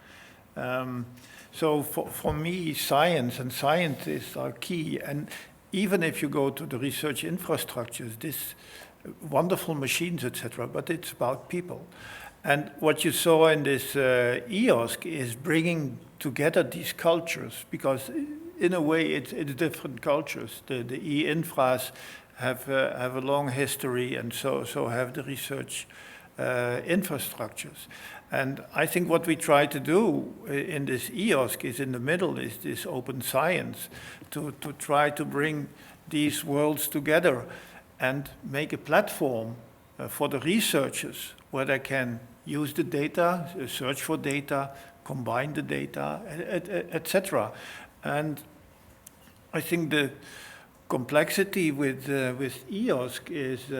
So for me, science and scientists are key. And even if you go to the research infrastructures, this wonderful machines, etc., but it's about people. And what you saw in this EOSC is bringing together these cultures, because in a way it's different cultures. The e-infras have a long history, and so have the research infrastructures. And I think what we try to do in this EOSC is in the middle, is this open science, to try to bring these worlds together and make a platform for the researchers where they can use the data, search for data, combine the data, etc. And I think the complexity with EOSC is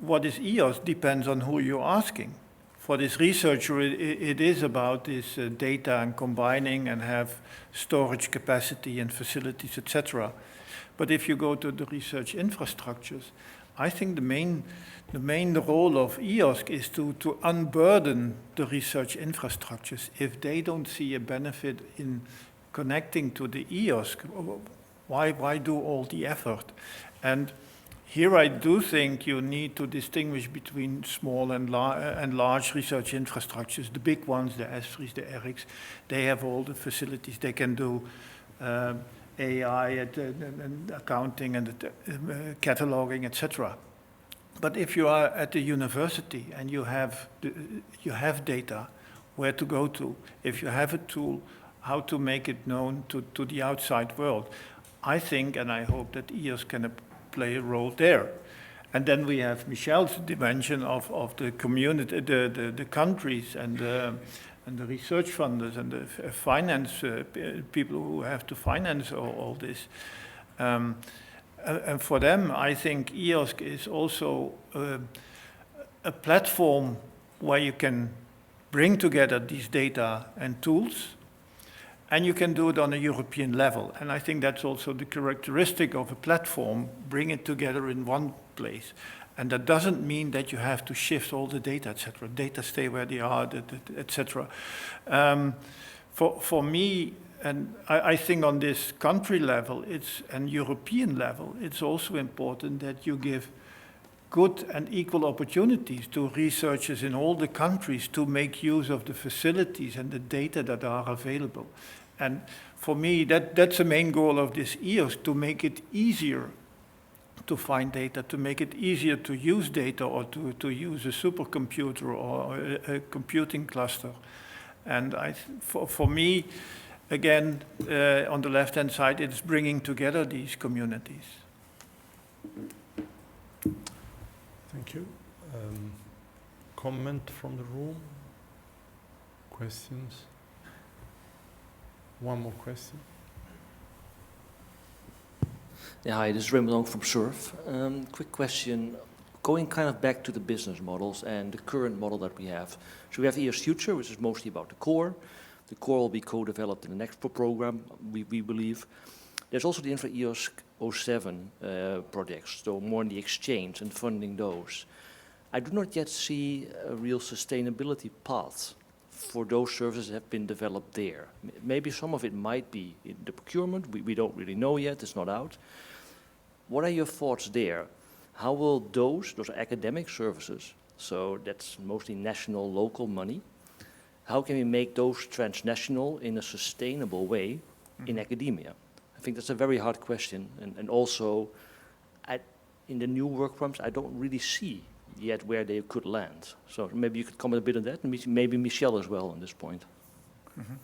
what is EOSC depends on who you're asking. for this researcher, it is about this data and combining and have storage capacity and facilities, etc. But if you go to the research infrastructures, I think the main role of EOSC is to unburden the research infrastructures. If they don't see a benefit in connecting to the EOSC, why do all the effort? And here I do think you need to distinguish between small and large research infrastructures. The big ones, the ESFRIs, the ERICs, they have all the facilities. They can do AI and accounting and cataloging, etc. But if you are at the university and you have data, where to go to, if you have a tool, how to make it known to the outside world, I think and I hope that EOSC can play a role there. And then we have Michel's dimension of the community, the countries and the research funders and the finance people who have to finance all this. And for them, I think EOSC is also a platform where you can bring together these data and tools, and you can do it on a European level. And I think that's also the characteristic of a platform, bring it together in one place. And that doesn't mean that you have to shift all the data, etc. Data stay where they are, etc. For me, and I think on this country level, and European level, it's also important that you give good and equal opportunities to researchers in all the countries to make use of the facilities and the data that are available. And for me, that's the main goal of this EOSC, to make it easier to find data, to make it easier to use data or to use a supercomputer or a computing cluster. And for me, again, on the left-hand side, it's bringing together these communities. Thank you. Comment from the room? Questions? One more question. Yeah, hi, this is Raymond from SURF. Quick question, going kind of back to the business models and the current model that we have. So we have EOSC Future, which is mostly about the core. The core will be co-developed in the next program, we believe. There's also the Infra EOSC 07 projects, so more in the exchange and funding those. I do not yet see a real sustainability path for those services that have been developed there. Maybe some of it might be in the procurement, we don't really know yet, it's not out. What are your thoughts there? How will those are academic services, so that's mostly national, local money. How can we make those transnational in a sustainable way in academia? I think that's a very hard question, and also in the new work programs, I don't really see yet where they could land. So maybe you could comment a bit on that, and maybe Michel as well on this point. Mm-hmm.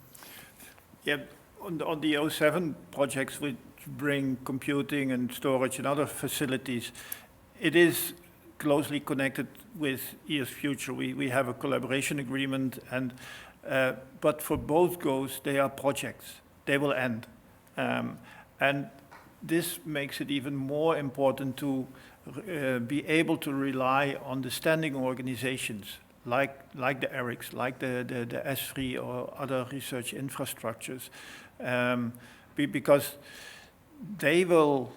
Yeah, on the 07 projects which bring computing and storage and other facilities, it is closely connected with EOSC Future. We have a collaboration agreement, and but for both goals, they are projects. They will end. And this makes it even more important to be able to rely on the standing organizations like the ERICs, like the ESFRI or other research infrastructures, because they will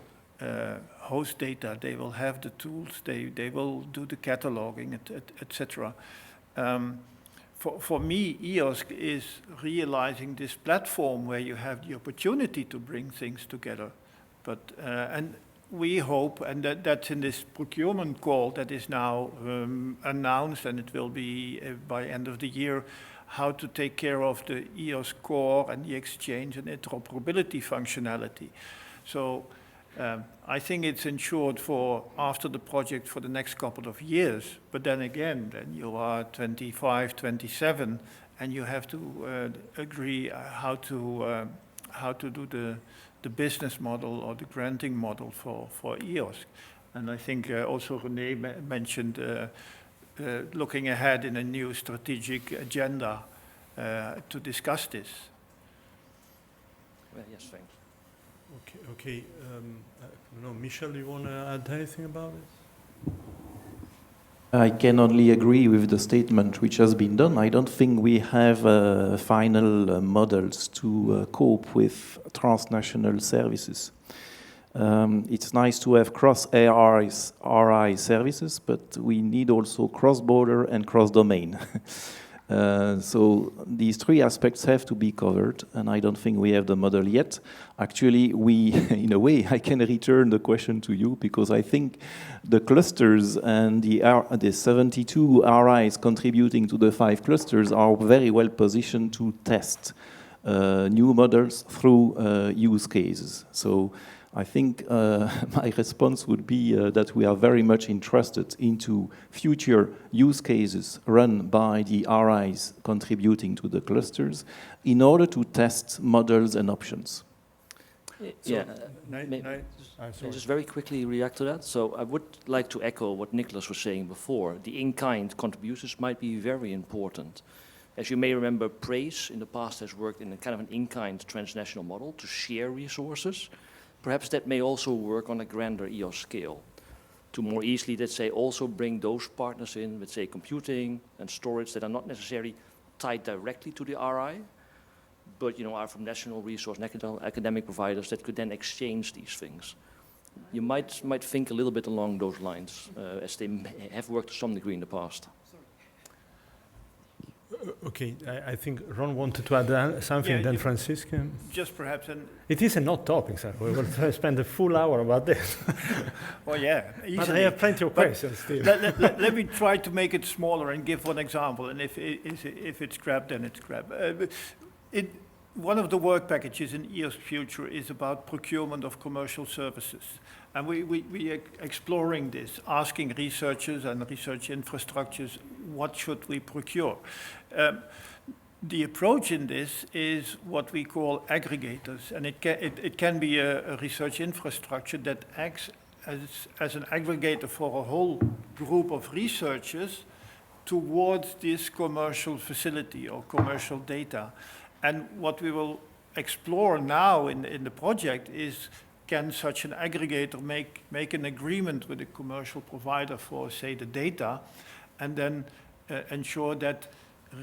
host data, they will have the tools, they will do the cataloging, etc. For me, EOSC is realizing this platform where you have the opportunity to bring things together. But and we hope, and that's in this procurement call that is now announced, and it will be by end of the year, how to take care of the EOSC core and the exchange and interoperability functionality. So I think it's ensured for after the project for the next couple of years, but then again, then you are 25, 27, and you have to agree how to do the business model or the granting model for EOSC. And I think also René mentioned looking ahead in a new strategic agenda to discuss this. Well, yes, thanks. Okay. No, Michel, do you want to add anything about it? I can only agree with the statement which has been done. I don't think we have final models to cope with transnational services. It's nice to have cross-RI services, but we need also cross-border and cross-domain. So these three aspects have to be covered, and I don't think we have the model yet. Actually, in a way, I can return the question to you, because I think the clusters and the 72 RIs contributing to the 5 clusters are very well positioned to test new models through use cases. So I think my response would be that we are very much interested into future use cases run by the RIs contributing to the clusters in order to test models and options. Yeah, just very quickly react to that. So I would like to echo what Nicholas was saying before. The in-kind contributions might be very important. As you may remember, PRAISE in the past has worked in a kind of an in-kind transnational model to share resources. Perhaps that may also work on a grander EOS scale to more easily, let's say, also bring those partners in, let's say, computing and storage that are not necessarily tied directly to the RI, but are from national resource and academic providers that could then exchange these things. You might think a little bit along those lines, as they have worked to some degree in the past. Okay, I think Ron wanted to add something, yeah, then Francisco. Just perhaps. It is a hot topic, sir. We will spend a full hour about this. Well, yeah. Easily. But I have plenty of questions still. Let me try to make it smaller and give one example. And if it's crap, then it's crap. One of the work packages in EOS Future is about procurement of commercial services. And we are exploring this, asking researchers and research infrastructures, what should we procure? The approach in this is what we call aggregators, and it can be a research infrastructure that acts as an aggregator for a whole group of researchers towards this commercial facility or commercial data. And what we will explore now in the project is, can such an aggregator make an agreement with a commercial provider for, say, the data, and then ensure that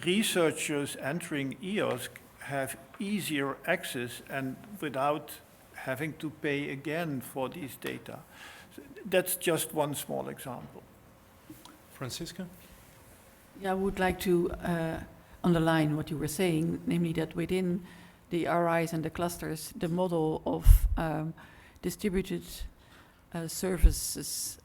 researchers entering EOS have easier access and without having to pay again for these data. So that's just one small example. Francisca? Yeah, I would like to underline what you were saying, namely that within the RIs and the clusters, the model of distributed services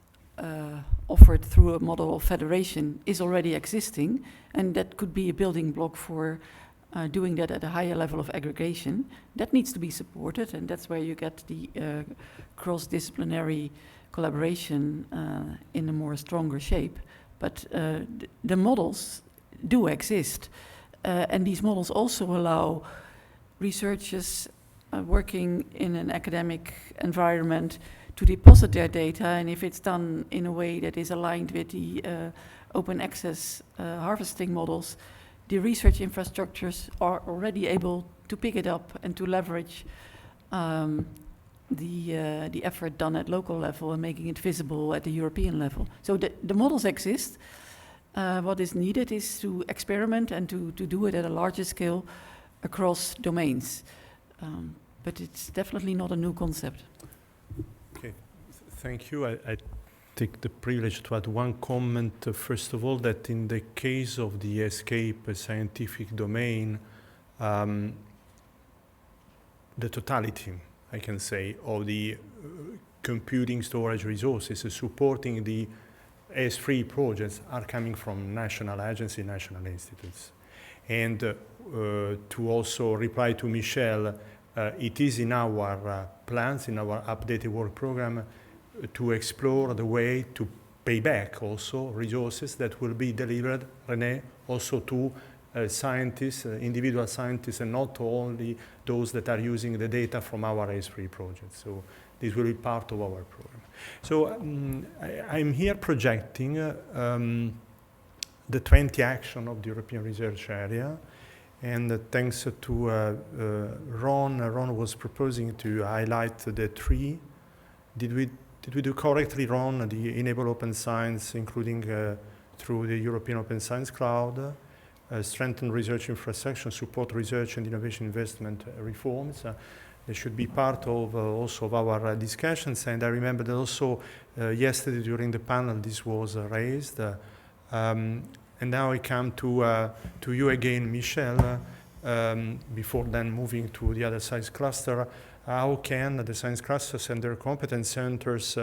offered through a model of federation is already existing, and that could be a building block for doing that at a higher level of aggregation. That needs to be supported, and that's where you get the cross-disciplinary collaboration in a more stronger shape. But the models do exist, and these models also allow researchers working in an academic environment to deposit their data, and if it's done in a way that is aligned with the open access harvesting models, the research infrastructures are already able to pick it up and to leverage the effort done at local level and making it visible at the European level. So the models exist. What is needed is to experiment and to do it at a larger scale across domains. But it's definitely not a new concept. Okay, thank you. I take the privilege to add one comment. First of all, that in the case of the ESCAPE scientific domain, the totality, I can say, of the computing storage resources supporting the ESFRI projects are coming from national agencies, national institutes. And to also reply to Michel, it is in our plans, in our updated work program, to explore the way to pay back also resources that will be delivered, René, also to scientists, individual scientists, and not only those that are using the data from our ESFRI project. So this will be part of our program. So I'm here projecting the 20 action of the European Research Area. And thanks to Ron, Ron was proposing to highlight the 3. Did we do correctly, Ron? The Enable Open Science, including through the European Open Science Cloud, strengthen research infrastructure, support research and innovation investment reforms. They should be part of also of our discussions. And I remember that also yesterday during the panel this was raised. And now I come to you again, Michel, before then moving to the other science cluster. How can the science clusters and their competence centers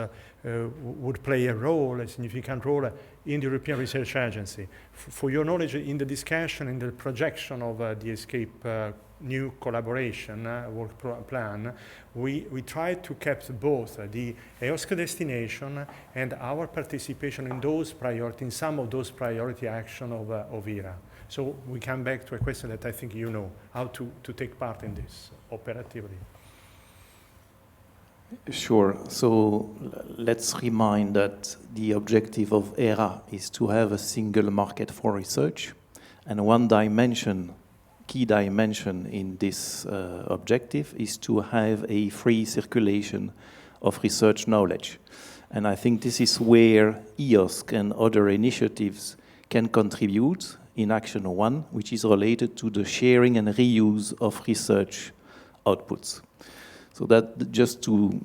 would play a significant role in the European Research Agency? For your knowledge, in the discussion, in the projection of the ESCAPE new collaboration work plan, we tried to keep both the EOSC destination and our participation in those priority, in some of those priority action of ERA. So we come back to a question that I think you know, how to take part in this operatively. Sure. So let's remind that the objective of ERA is to have a single market for research, and one dimension, key dimension in this objective is to have a free circulation of research knowledge. And I think this is where EOSC and other initiatives can contribute in Action 1, which is related to the sharing and reuse of research outputs. So that just to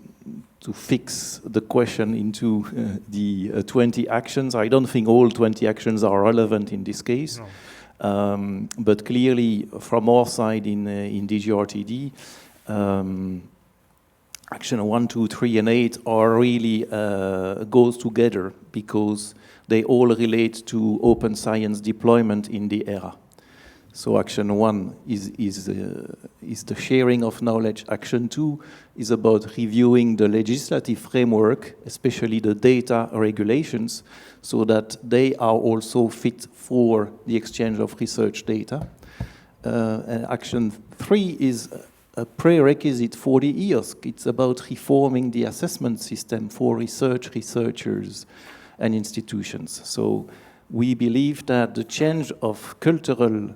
fix the question into the 20 actions. I don't think all 20 actions are relevant in this case. No. But clearly, from our side in DGRTD, Action 1, 2, 3, and 8 are really goes together because they all relate to open science deployment in the ERA. So Action 1 is the sharing of knowledge. Action 2 is about reviewing the legislative framework, especially the data regulations, so that they are also fit for the exchange of research data. And Action 3 is a prerequisite for the EOSC. It's about reforming the assessment system for researchers, and institutions. So we believe that the change of cultural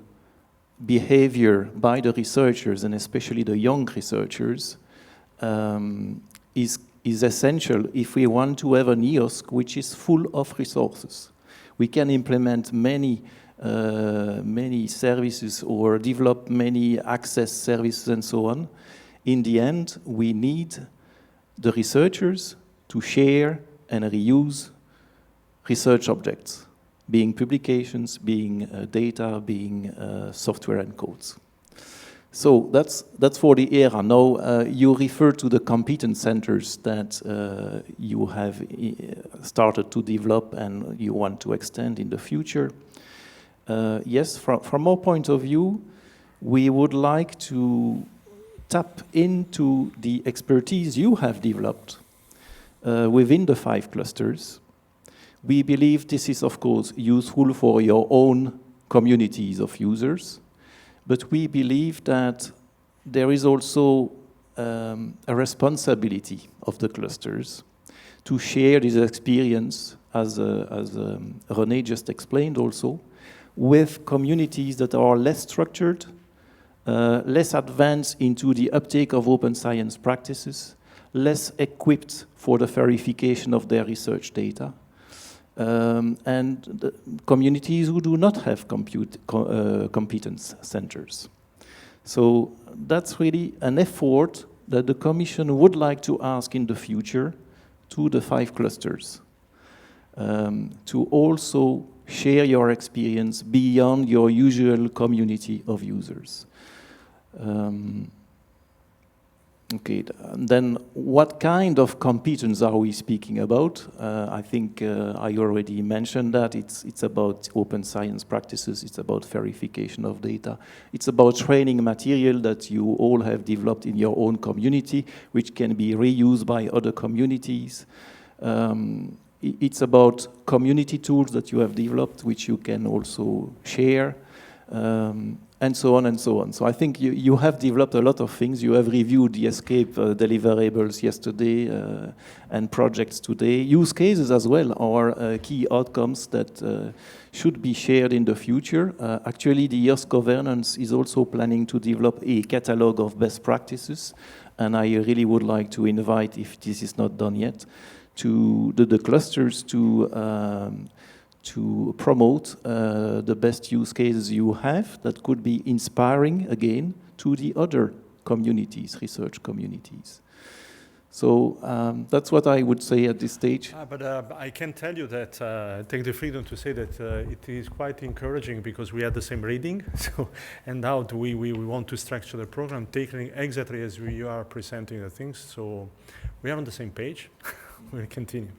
behavior by the researchers, and especially the young researchers, is essential if we want to have an EOSC which is full of resources. We can implement many services or develop many access services and so on. In the end, we need the researchers to share and reuse research objects, being publications, being data, being software and codes. So that's for the ERA. Now you refer to the competence centers that you have started to develop and you want to extend in the future. Yes, from our point of view, we would like to tap into the expertise you have developed within the 5 clusters. We believe this is, of course, useful for your own communities of users, but we believe that there is also a responsibility of the clusters to share this experience, as René just explained also, with communities that are less structured, less advanced into the uptake of open science practices, less equipped for the verification of their research data, and the communities who do not have competence centers. So that's really an effort that the Commission would like to ask in the future to the 5 clusters, to also share your experience beyond your usual community of users. Okay, and then what kind of competence are we speaking about? I think I already mentioned that it's about open science practices, it's about verification of data, it's about training material that you all have developed in your own community, which can be reused by other communities. It's about community tools that you have developed, which you can also share. And so on and so on. So I think you have developed a lot of things. You have reviewed the ESCAPE deliverables yesterday and projects today. Use cases as well are key outcomes that should be shared in the future. Actually, the EOSC governance is also planning to develop a catalog of best practices. And I really would like to invite, if this is not done yet, to the clusters to to promote the best use cases you have that could be inspiring, again, to the other communities, research communities. So that's what I would say at this stage. But I can tell you that, take the freedom to say that it is quite encouraging because we had the same reading. So, and now we want to structure the program, taking exactly as we are presenting the things. So we are on the same page. We'll continue.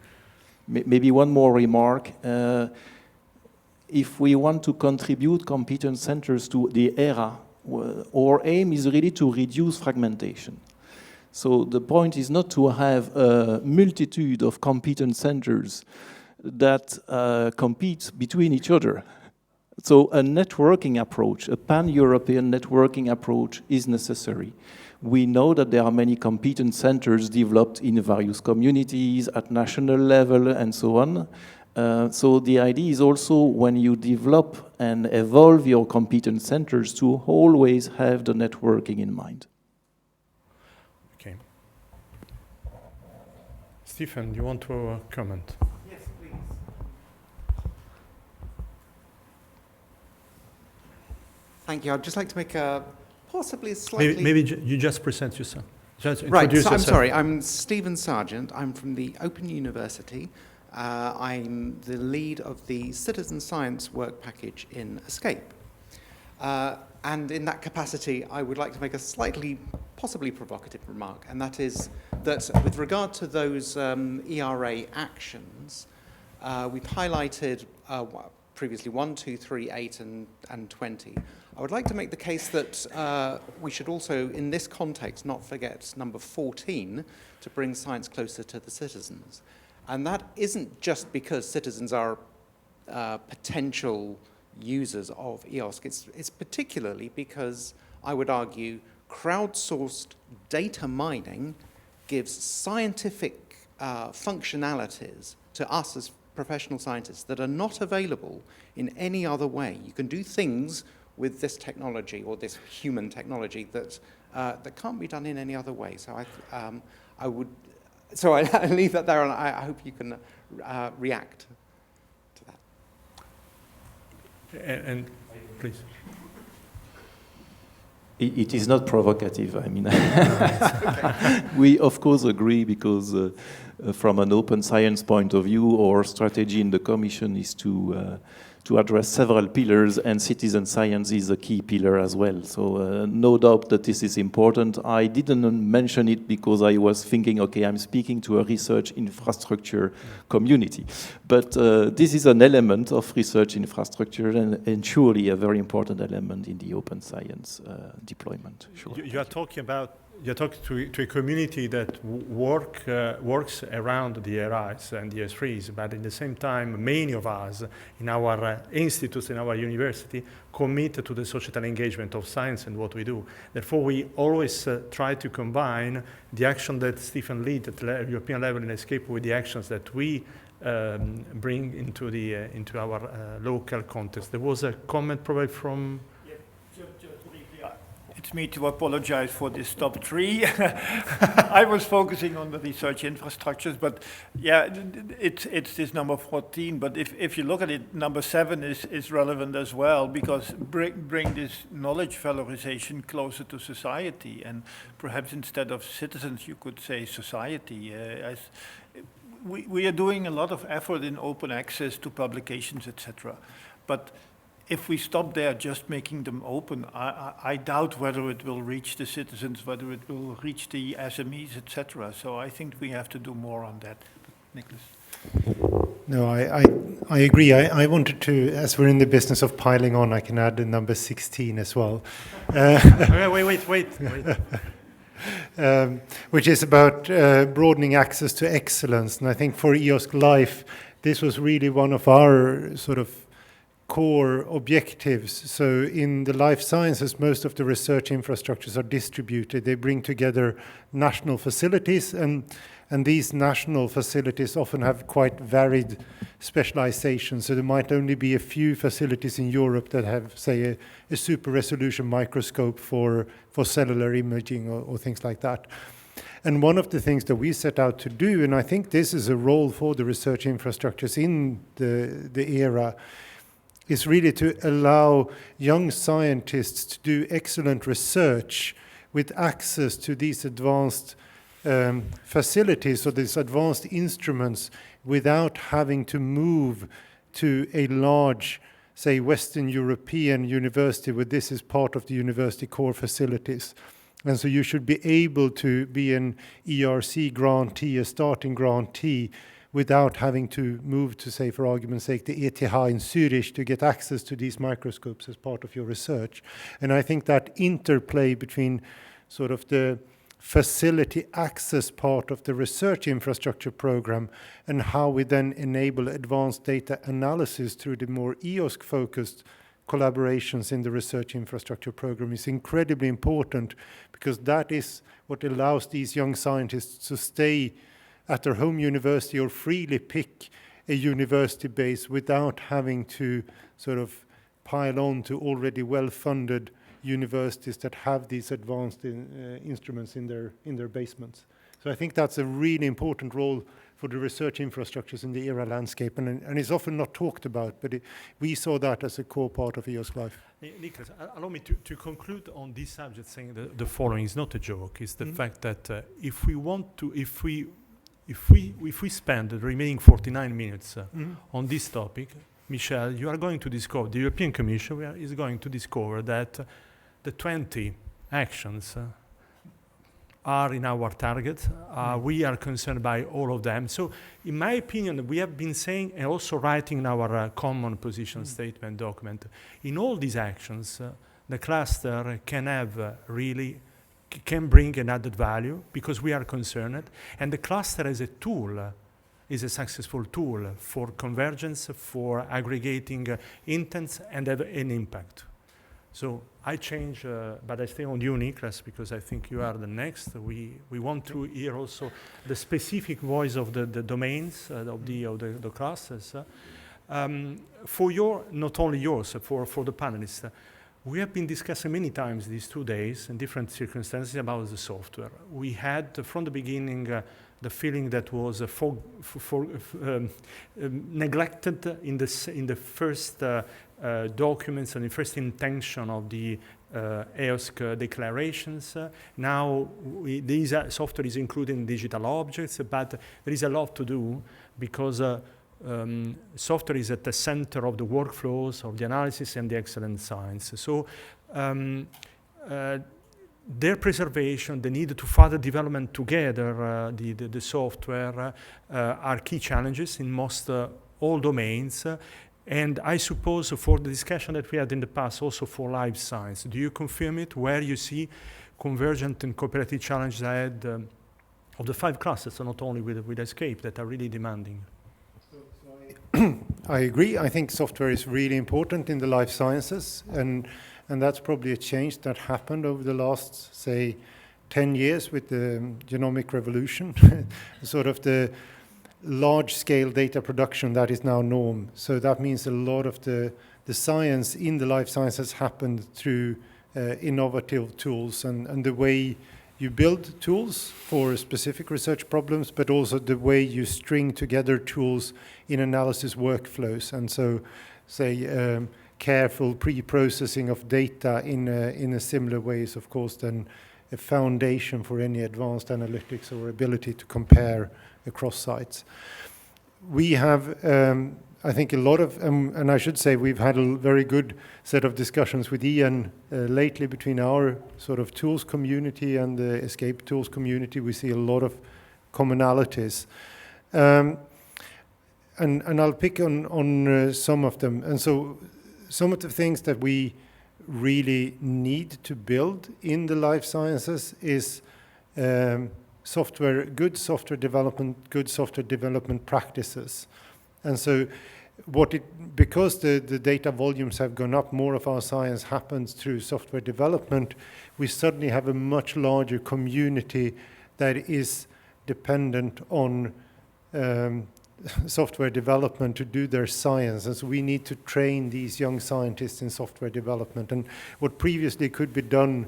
Maybe one more remark. If we want to contribute competence centers to the ERA, our aim is really to reduce fragmentation. So the point is not to have a multitude of competence centers that compete between each other. So a networking approach, a pan-European networking approach is necessary. We know that there are many competence centers developed in various communities at national level and so on. So the idea is also when you develop and evolve your competence centers to always have the networking in mind. Okay. Stephen, do you want to comment? Yes, please. Thank you. I'd just like to make a possibly slightly... Maybe you just present yourself. Just right, introduce so yourself. I'm sorry. I'm Stephen Sargent. I'm from the Open University. I'm the lead of the Citizen Science work package in ESCAPE. And in that capacity, I would like to make a slightly, possibly provocative remark, and that is that with regard to those ERA actions, we've highlighted previously 1, 2, 3, 8, and 20. I would like to make the case that we should also, in this context, not forget number 14, to bring science closer to the citizens. And that isn't just because citizens are potential users of EOSC. It's particularly because, I would argue, crowdsourced data mining gives scientific functionalities to us as professional scientists that are not available in any other way. You can do things with this technology or this human technology that can't be done in any other way. So I would. So I leave that there, and I hope you can react to that. And please. It is not provocative. I mean, we of course agree because from an open science point of view, our strategy in the Commission is to address several pillars, and citizen science is a key pillar as well. So no doubt that this is important. I didn't mention it because I was thinking, okay, I'm speaking to a research infrastructure community. But this is an element of research infrastructure and surely a very important element in the open science deployment. Sure. You're talking to a community that works around the ERIs and the ESFRIs, but at the same time, many of us in our institutes, in our university, commit to the societal engagement of science and what we do. Therefore, we always try to combine the action that Stephen leads at the European level in ESCAPE with the actions that we bring into our local context. There was a comment probably from... It's me to apologize for this top 3. I was focusing on the research infrastructures, but yeah, it's this number 14. But if you look at it, number 7 is relevant as well, because bring this knowledge valorization closer to society, and perhaps instead of citizens, you could say society. We are doing a lot of effort in open access to publications, etc. But if we stop there, just making them open, I doubt whether it will reach the citizens, whether it will reach the SMEs, etc. So I think we have to do more on that. Nicholas? No, I agree. I wanted to, as we're in the business of piling on, I can add the number 16 as well. Wait. Which is about broadening access to excellence. And I think for EOSC Life, this was really one of our sort of core objectives. So in the life sciences, most of the research infrastructures are distributed. They bring together national facilities, and these national facilities often have quite varied specialization. So there might only be a few facilities in Europe that have, say, a super resolution microscope for cellular imaging or things like that. And one of the things that we set out to do, and I think this is a role for the research infrastructures in the era, is really to allow young scientists to do excellent research with access to these advanced facilities or these advanced instruments without having to move to a large, say, Western European university where this is part of the university core facilities. And so you should be able to be an ERC grantee, a starting grantee, without having to move to, say, for argument's sake, the ETH in Zurich to get access to these microscopes as part of your research. And I think that interplay between sort of the facility access part of the research infrastructure program and how we then enable advanced data analysis through the more EOSC-focused collaborations in the research infrastructure program is incredibly important, because that is what allows these young scientists to stay at their home university or freely pick a university base without having to sort of pile on to already well-funded universities that have these advanced instruments in their basements. So I think that's a really important role for the research infrastructures in the ERA landscape, and it's often not talked about, but we saw that as a core part of EOSC Life. Nicholas, allow me to conclude on this subject saying the following. Is not a joke. It's the fact that if we spend the remaining 49 minutes on this topic, Michel, you are going to discover, the European Commission is going to discover that the 20 actions are in our target. We are concerned by all of them. So in my opinion, we have been saying and also writing in our common position statement document, in all these actions, the cluster can have can bring an added value because we are concerned. And the cluster as a tool is a successful tool for convergence, for aggregating intents and have an impact. So I change, but I stay on you, Niklas, because I think you are the next. We want to hear also the specific voice of the domains of the clusters. For not only yours, for the panelists, we have been discussing many times these 2 days in different circumstances about the software. We had from the beginning the feeling that was neglected in the first documents and the first intention of the EOSC declarations. Now these software is included in digital objects, but there is a lot to do because software is at the center of the workflows, of the analysis and the excellent science. So their preservation, the need to further development together the software are key challenges in most all domains. And I suppose for the discussion that we had in the past, also for life science, do you confirm it, where you see convergent and cooperative challenges ahead of the 5 clusters, so not only with ESCAPE, that are really demanding? I agree. I think software is really important in the life sciences, and that's probably a change that happened over the last, say, 10 years with the genomic revolution, sort of the large-scale data production that is now norm. So that means a lot of the science in the life sciences happened through innovative tools and the way you build tools for specific research problems, but also the way you string together tools in analysis workflows. And so, say, careful pre-processing of data in a similar way is, of course, then a foundation for any advanced analytics or ability to compare across sites. We have, I think, a lot of, and I should say we've had a very good set of discussions with Ian lately between our sort of tools community and the ESCAPE tools community. We see a lot of commonalities. And I'll pick on some of them. And so some of the things that we really need to build in the life sciences is good software development practices. And so because the data volumes have gone up, more of our science happens through software development, we suddenly have a much larger community that is dependent on software development to do their science. And so we need to train these young scientists in software development. And what previously could be done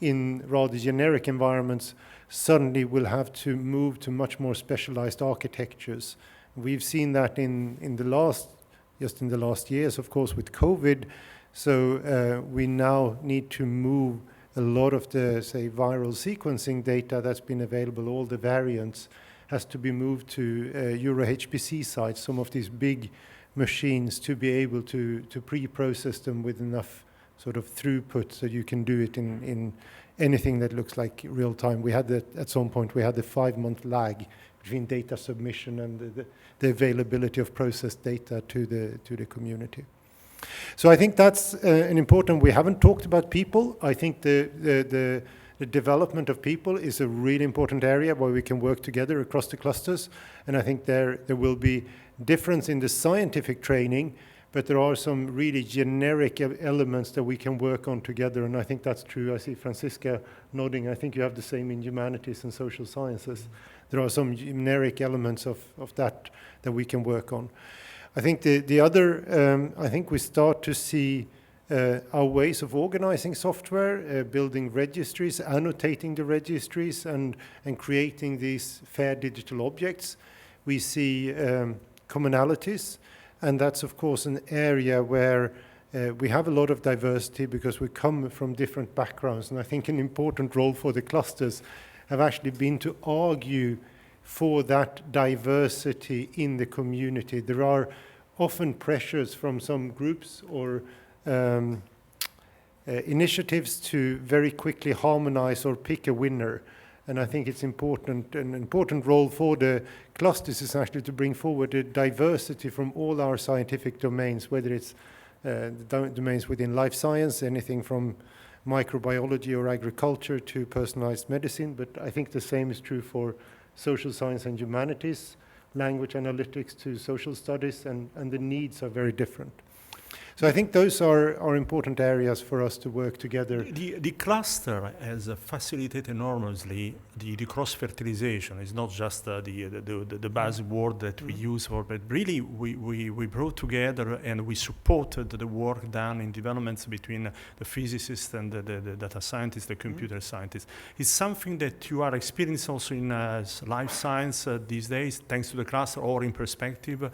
in rather generic environments suddenly will have to move to much more specialized architectures. We've seen that in the last years, of course, with COVID. So we now need to move a lot of the, say, viral sequencing data that's been available, all the variants, has to be moved to EuroHPC sites, some of these big machines, to be able to pre-process them with enough sort of throughput so you can do it in anything that looks like real time. We had that at some point, we had the 5-month lag between data submission and the availability of processed data to the community. So I think that's an important, we haven't talked about people. I think the development of people is a really important area where we can work together across the clusters. And I think there will be difference in the scientific training, but there are some really generic elements that we can work on together. And I think that's true. I see Francisca nodding. I think you have the same in humanities and social sciences. There are some generic elements of that we can work on. I think the other, I think we start to see our ways of organizing software, building registries, annotating the registries, and creating these fair digital objects. We see commonalities, and that's, of course, an area where we have a lot of diversity because we come from different backgrounds. And I think an important role for the clusters have actually been to argue for that diversity in the community. There are often pressures from some groups or initiatives to very quickly harmonize or pick a winner. And I think it's important, an important role for the clusters is actually to bring forward a diversity from all our scientific domains, whether it's domains within life science, anything from microbiology or agriculture to personalized medicine. But I think the same is true for social science and humanities, language analytics to social studies, and the needs are very different. So I think those are important areas for us to work together. The cluster has facilitated enormously the cross-fertilization. It's not just the buzzword that we use for, but really we brought together and we supported the work done in developments between the physicists and the data scientists, the computer scientists. It's something that you are experiencing also in life science these days, thanks to the cluster, or in perspective?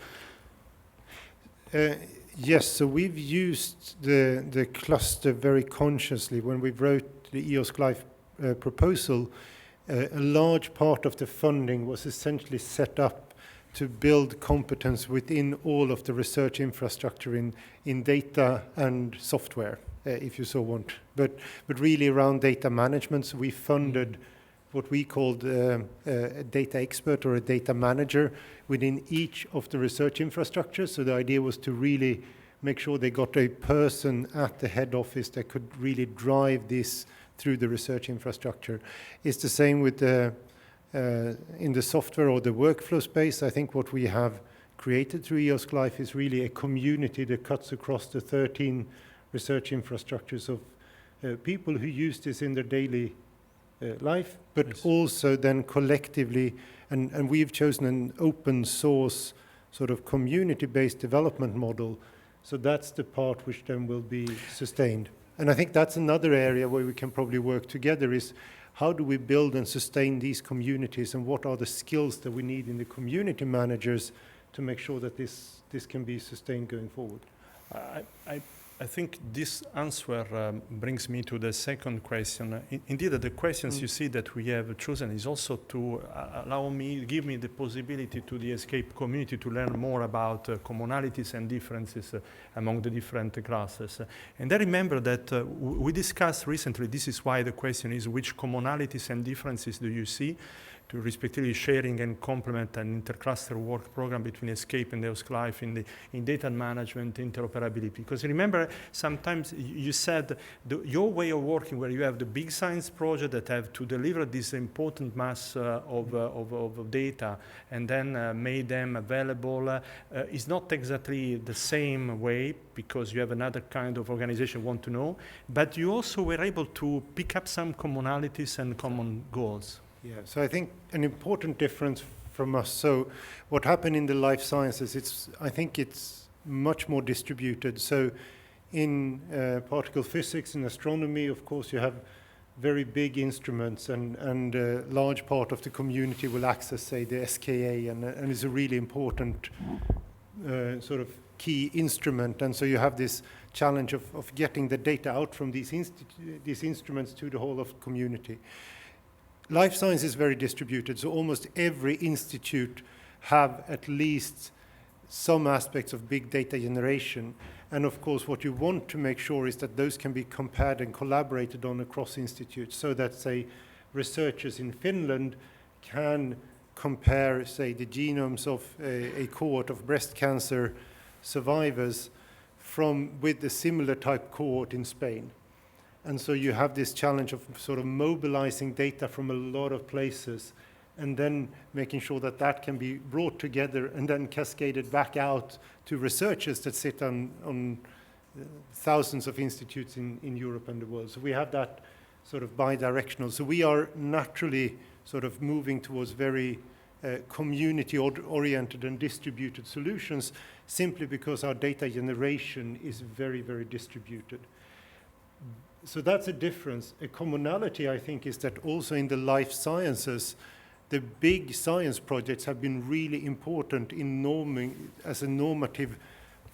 Yes, so we've used the cluster very consciously. When we wrote the EOSC proposal, a large part of the funding was essentially set up to build competence within all of the research infrastructure in data and software, if you so want. But really around data management, so we funded what we called a data expert or a data manager within each of the research infrastructures. So the idea was to really make sure they got a person at the head office that could really drive this through the research infrastructure. It's the same with in the software or the workflow space. I think what we have created through EOSC Life is really a community that cuts across the 13 research infrastructures of people who use this in their daily life, but yes, also then collectively, and we've chosen an open source sort of community-based development model. So that's the part which then will be sustained. And I think that's another area where we can probably work together is how do we build and sustain these communities, and what are the skills that we need in the community managers to make sure that this can be sustained going forward. I think this answer brings me to the second question. Indeed, the questions you see that we have chosen is also to give me the possibility to the ESCAPE community to learn more about commonalities and differences among the different classes. And I remember that we discussed recently, this is why the question is, which commonalities and differences do you see to respectively sharing and complement an intercluster work program between ESCAPE and EOSC Life in data management interoperability? Because remember, sometimes you said your way of working, where you have the big science project that have to deliver this important mass of data and then made them available, is not exactly the same way, because you have another kind of organization want to know, but you also were able to pick up some commonalities and common goals. Yeah, so I think an important difference from us, so what happened in the life sciences, I think it's much more distributed. So in particle physics and astronomy, of course, you have very big instruments, and a large part of the community will access, say, the SKA, and is a really important sort of key instrument. And so you have this challenge of getting the data out from these instruments to the whole of the community. Life science is very distributed, so almost every institute have at least some aspects of big data generation. And of course, what you want to make sure is that those can be compared and collaborated on across institutes, so that, say, researchers in Finland can compare, say, the genomes of a cohort of breast cancer survivors with a similar type cohort in Spain. And so you have this challenge of sort of mobilizing data from a lot of places, and then making sure that that can be brought together and then cascaded back out to researchers that sit on thousands of institutes in Europe and the world. So we have that sort of bi-directional. So we are naturally sort of moving towards very community-oriented and distributed solutions, simply because our data generation is very, very distributed. So that's a difference. A commonality, I think, is that also in the life sciences, the big science projects have been really important in norming as a normative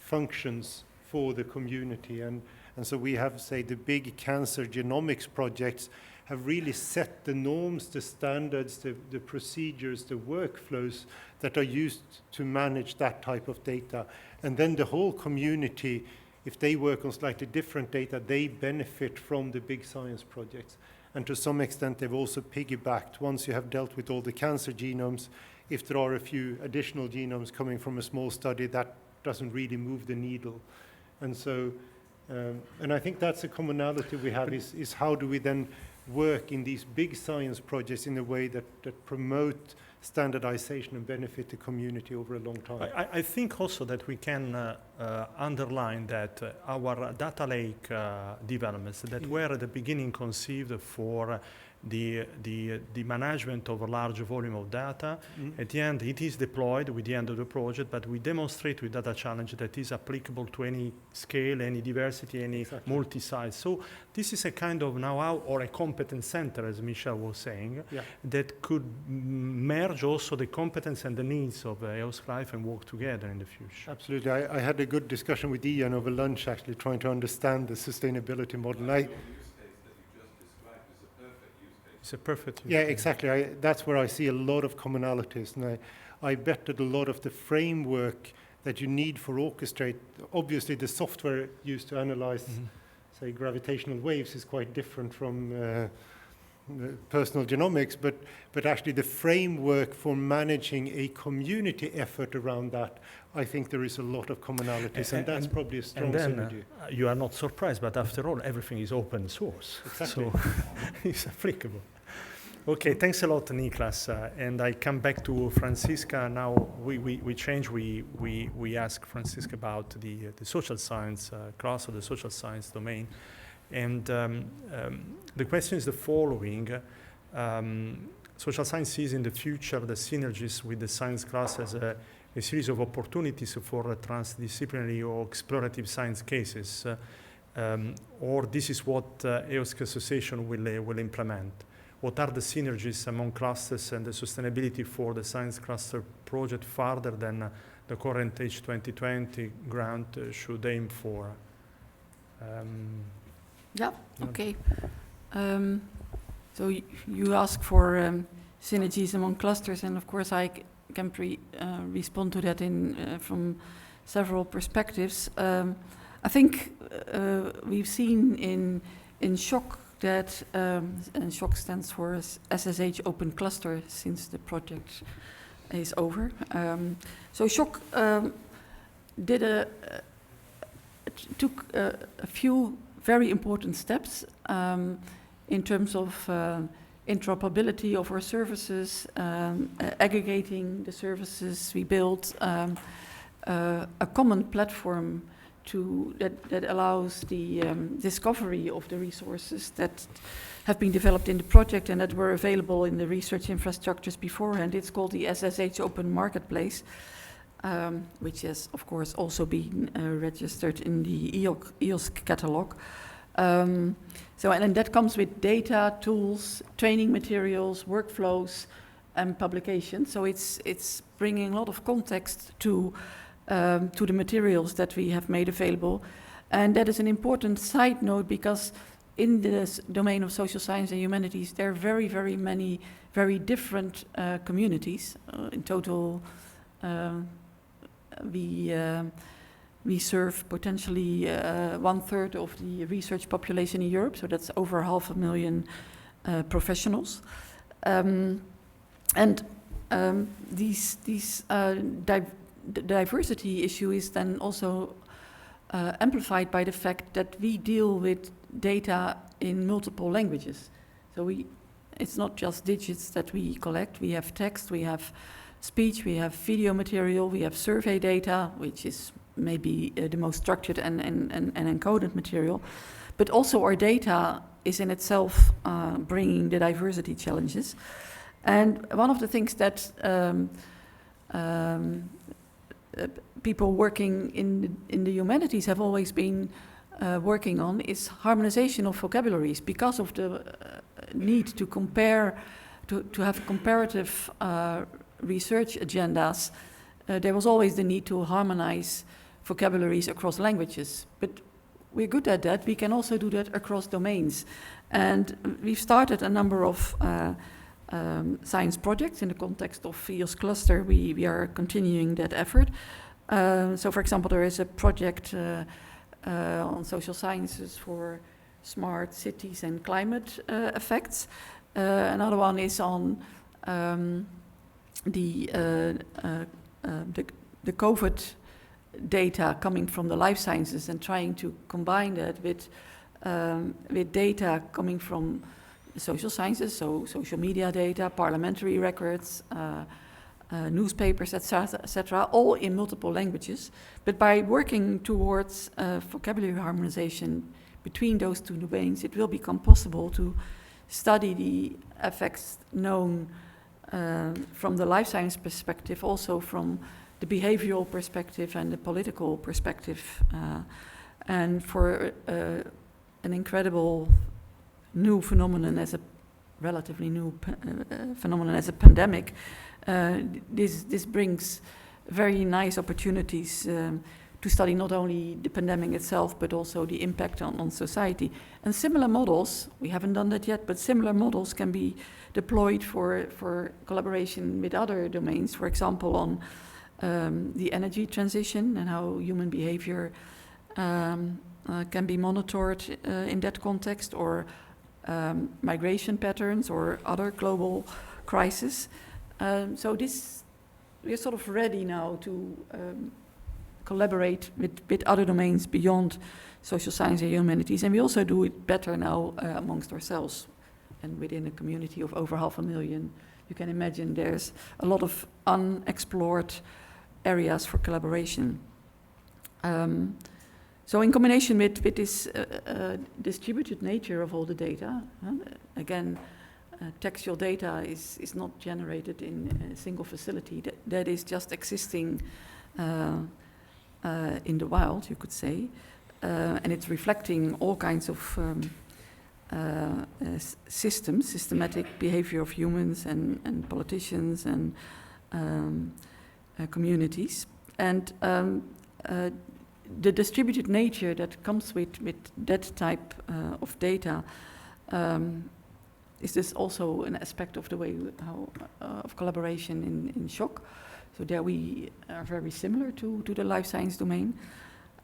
functions for the community. And so we have, say, the big cancer genomics projects have really set the norms, the standards, the procedures, the workflows that are used to manage that type of data. And then the whole community, if they work on slightly different data, they benefit from the big science projects. And to some extent, they've also piggybacked. Once you have dealt with all the cancer genomes, if there are a few additional genomes coming from a small study, that doesn't really move the needle. And so, and I think that's a commonality we have, is how do we then work in these big science projects in a way that promote standardization and benefit the community over a long time. I think also that we can underline that our data lake developments that were at the beginning conceived for the management of a large volume of data. At the end, it is deployed with the end of the project, but we demonstrate with Data Challenge that is applicable to any scale, any diversity, any multi-size. So this is a kind of know-how or a competence center, as Michel was saying, that could merge also the competence and the needs of EOSFRI and work together in the future. Absolutely. I had a good discussion with Ian over lunch, actually, trying to understand the sustainability model. It's a perfect use. Yeah, exactly. That's where I see a lot of commonalities. And I bet that a lot of the framework that you need for orchestrate, obviously the software used to analyze, say, gravitational waves is quite different from personal genomics, but actually the framework for managing a community effort around that, I think there is a lot of commonalities, and that's probably a strong synergy. You are not surprised, but after all, everything is open source. Exactly. So it's applicable. Okay, thanks a lot, Niklas. And I come back to Franziska. Now we change. We ask Franziska about the social science class or the social science domain. And the question is the following. Social science sees in the future the synergies with the science class as a series of opportunities for transdisciplinary or explorative science cases, or this is what EOSC Association will implement. What are the synergies among clusters and the sustainability for the science cluster project further than the current H2020 grant should aim for? Yeah, okay. So you ask for synergies among clusters, and of course I can respond to that from several perspectives. I think we've seen in SHOCK that, and SHOCK stands for SSH Open Cluster since the project is over. So SHOCK took a few very important steps in terms of interoperability of our services, aggregating the services we built, a common platform that allows the discovery of the resources that have been developed in the project and that were available in the research infrastructures beforehand. It's called the SSH Open Marketplace, which has, of course, also been registered in the EOSC catalog. And that comes with data, tools, training materials, workflows, and publications. So it's bringing a lot of context to the materials that we have made available. And that is an important side note because in this domain of social science and humanities, there are very, very many, very different communities. In total, we serve potentially 1/3 of the research population in Europe, so that's over 500,000 professionals. The diversity issue is then also amplified by the fact that we deal with data in multiple languages. So it's not just digits that we collect. We have text, we have speech, we have video material, we have survey data, which is maybe the most structured and encoded material. But also our data is in itself bringing the diversity challenges. And one of the things that people working in the humanities have always been working on is harmonization of vocabularies because of the need to compare, to have comparative research agendas. There was always the need to harmonize vocabularies across languages, but we're good at that. We can also do that across domains. And we've started a number of science projects in the context of EOS Cluster. We are continuing that effort. So for example, there is a project on social sciences for smart cities and climate effects. Another one is on the COVID data coming from the life sciences and trying to combine that with data coming from the social sciences, so social media data, parliamentary records, newspapers, etc., all in multiple languages. But by working towards vocabulary harmonization between those two domains, it will become possible to study the effects known from the life science perspective, also from the behavioral perspective and the political perspective. And for an incredible new phenomenon, as a relatively new phenomenon as a pandemic, this brings very nice opportunities to study not only the pandemic itself, but also the impact on society. And similar models, we haven't done that yet, but similar models can be deployed for collaboration with other domains, for example, on the energy transition and how human behavior can be monitored in that context, or migration patterns or other global crises. So we're sort of ready now to collaborate with other domains beyond social science and humanities, and we also do it better now amongst ourselves and within a community of over 500,000. You can imagine there's a lot of unexplored areas for collaboration. So in combination with this distributed nature of all the data, again, textual data is not generated in a single facility. That is just existing in the wild, you could say, and it's reflecting all kinds of systematic behavior of humans and politicians and communities. And the distributed nature that comes with that type of data is this also an aspect of the way of collaboration in SHOC. So there we are very similar to the life science domain,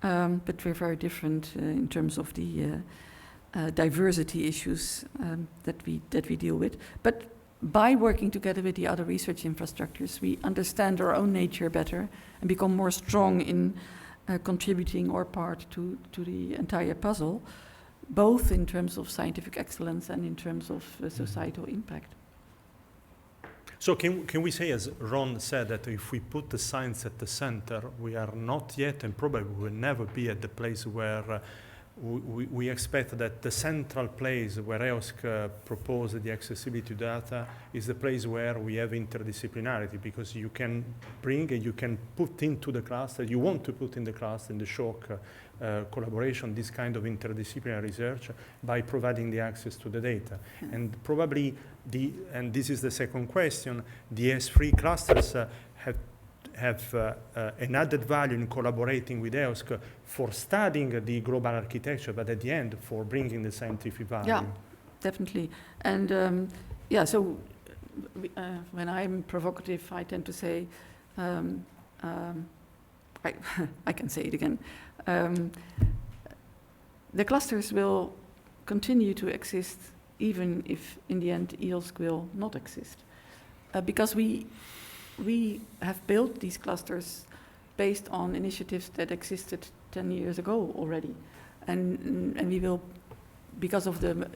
but we're very different in terms of the diversity issues that we deal with. But by working together with the other research infrastructures, we understand our own nature better and become more strong in contributing our part to the entire puzzle, both in terms of scientific excellence and in terms of societal impact. So can we say, as Ron said, that if we put the science at the center, we are not yet and probably will never be at the place where we expect that the central place where EOSC proposed the accessibility to data is the place where we have interdisciplinarity, because you can bring and you can put into the cluster, you want to put in the cluster, in the SHOC collaboration, this kind of interdisciplinary research by providing the access to the data. And probably, and this is the second question, the ESFRI clusters have an added value in collaborating with EOSC for studying the global architecture, but at the end for bringing the scientific value. Yeah, definitely. And yeah, so when I'm provocative, I tend to say, I can say it again. The clusters will continue to exist even if in the end EOSC will not exist. Because we have built these clusters based on initiatives that existed 10 years ago already. And we will, because of the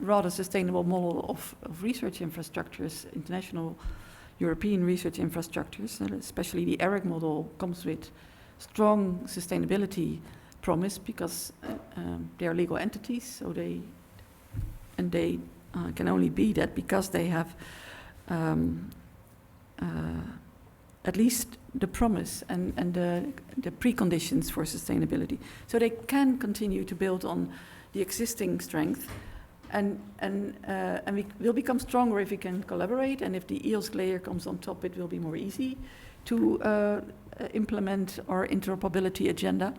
rather sustainable model of research infrastructures, international European research infrastructures, especially the ERIC model comes with strong sustainability promise because they are legal entities, so they can only be that because they have at least the promise and the preconditions for sustainability. So they can continue to build on the existing strength, and we will become stronger if we can collaborate, and if the EOSC layer comes on top, it will be more easy to implement our interoperability agenda.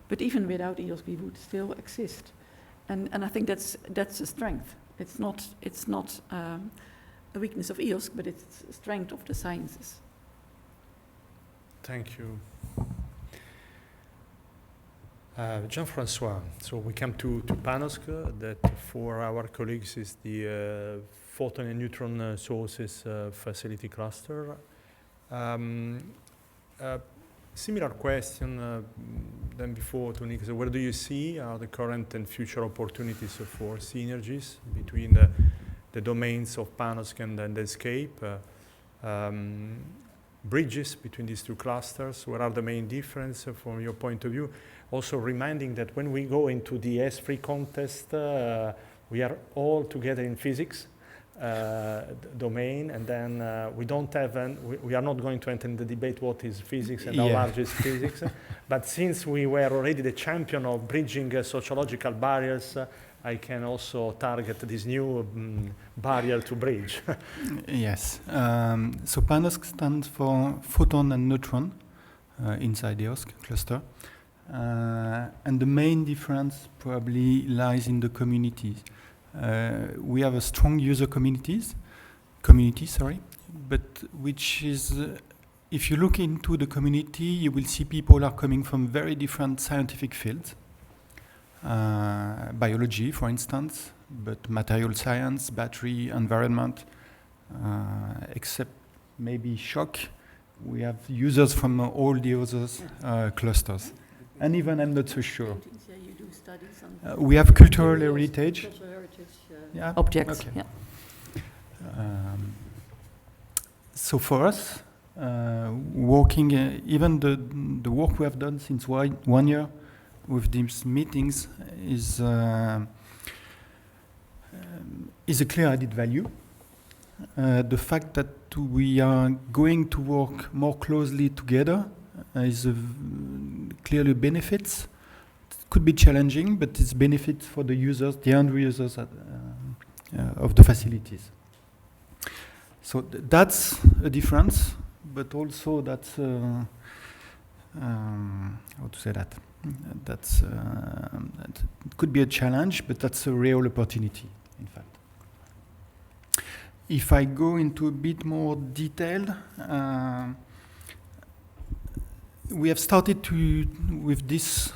But even without EOSC, we would still exist, and I think that's a strength. It's not a weakness of EOSC, but it's a strength of the sciences. Thank you. Jean-François, so we come to PANOSC, that for our colleagues is the photon and neutron sources facility cluster. Similar question than before to Nick. So where do you see the current and future opportunities for synergies between the domains of PANOSC and ESCAPE? Bridges between these two clusters, what are the main differences from your point of view? Also reminding that when we go into the ESFRI contest, we are all together in physics domain, and then we don't have, we are not going to enter in the debate what is physics and how large is physics, but since we were already the champion of bridging sociological barriers, I can also target this new barrier to bridge. Yes. So PANOSC stands for photon and neutron inside the EOSC cluster. And the main difference probably lies in the communities. We have a strong user community, but which is, if you look into the community, you will see people are coming from very different scientific fields. Biology, for instance, but material science, battery, environment, except maybe shock. We have users from all the other clusters. And even I'm not so sure. You do studies on we have cultural heritage. Cultural heritage objects. Okay. Yeah. So for us, working, even the work we have done since 1 year with these meetings is a clear added value. The fact that we are going to work more closely together is clearly benefits. It could be challenging, but it's benefits for the users, the end users of the facilities. So that's a difference, but also that's how to say that? That's it could be a challenge, but that's a real opportunity, in fact. If I go into a bit more detail, we have started to, with these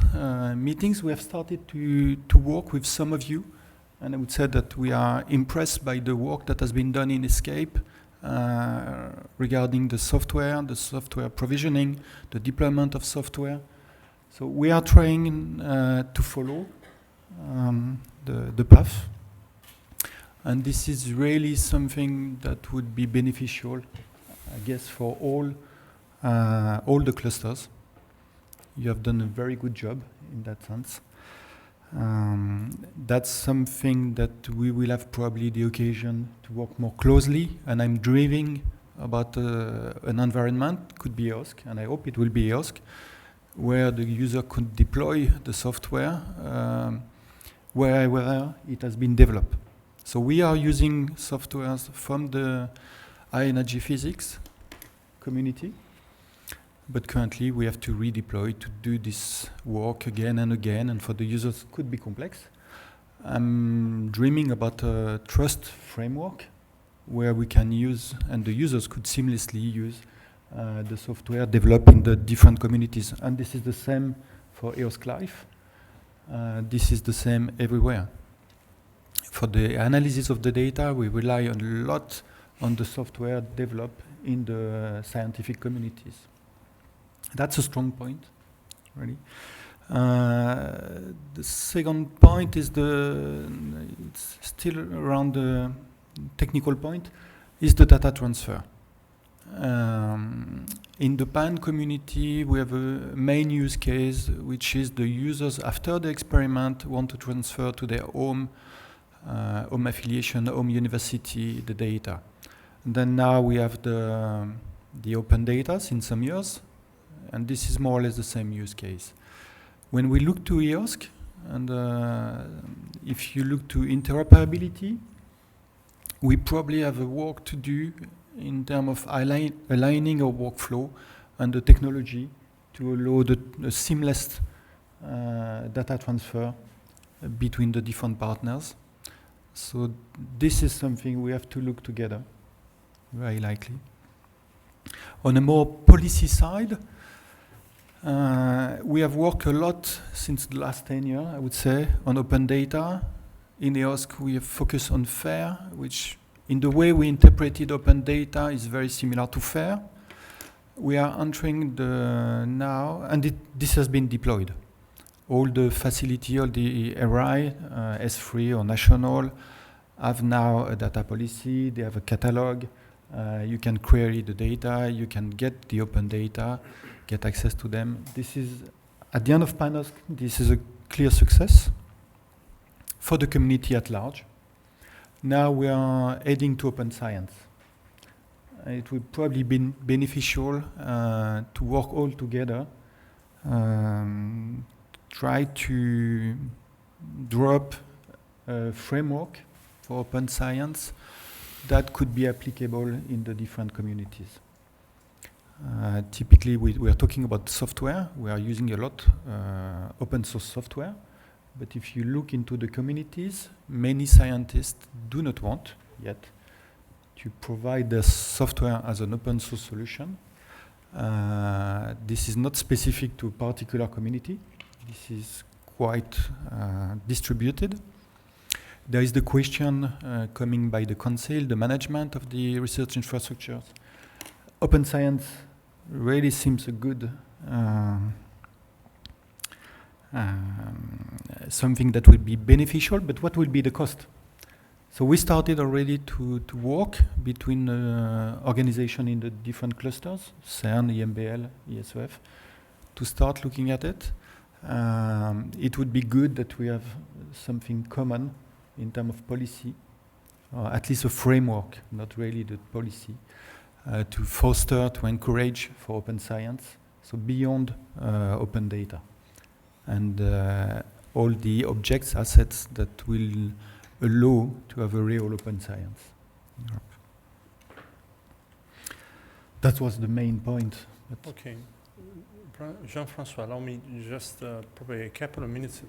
meetings, we have started to work with some of you, and I would say that we are impressed by the work that has been done in ESCAPE regarding the software provisioning, the deployment of software. So we are trying to follow the path, and this is really something that would be beneficial, I guess, for all the clusters. You have done a very good job in that sense. That's something that we will have probably the occasion to work more closely, and I'm dreaming about an environment, could be EOSC, and I hope it will be EOSC, where the user could deploy the software wherever it has been developed. So we are using softwares from the high energy physics community, but currently we have to redeploy to do this work again and again, and for the users could be complex. I'm dreaming about a trust framework where we can use, and the users could seamlessly use the software developed in the different communities. And this is the same for EOSC Life. This is the same everywhere. For the analysis of the data, we rely a lot on the software developed in the scientific communities. That's a strong point, really. The second point is it's still around the technical point, is the data transfer. In the PAN community, we have a main use case, which is the users, after the experiment, want to transfer to their home affiliation, home university, the data. And then now we have the open data since some years, and this is more or less the same use case. When we look to EOSC, and if you look to interoperability, we probably have a work to do in terms of aligning our workflow and the technology to allow the seamless data transfer between the different partners. So this is something we have to look together, very likely. On a more policy side, we have worked a lot since the last 10 years, I would say, on open data. In EOSC, we have focused on FAIR, which in the way we interpreted open data is very similar to FAIR. We are entering now, and this has been deployed. All the facility, all the ESFRI, ESFRI or national, have now a data policy, they have a catalog. You can query the data, you can get the open data, get access to them. This is, at the end of PANOSC, this is a clear success for the community at large. Now we are heading to open science. It would probably be beneficial to work all together, try to drop a framework for open science that could be applicable in the different communities. Typically, we are talking about software. We are using a lot open source software. But if you look into the communities, many scientists do not want yet to provide the software as an open source solution. This is not specific to a particular community. This is quite distributed. There is the question coming by the council, the management of the research infrastructures. Open science really seems a good something that will be beneficial, but what will be the cost? So we started already to work between organizations in the different clusters, CERN, EMBL, ESOF, to start looking at it. It would be good that we have something common in terms of policy, or at least a framework, not really the policy, to foster, to encourage for open science, so beyond open data. And all the objects, assets that will allow to have a real open science in Europe. That was the main point. Okay. Jean-François, allow me just probably a couple of minutes.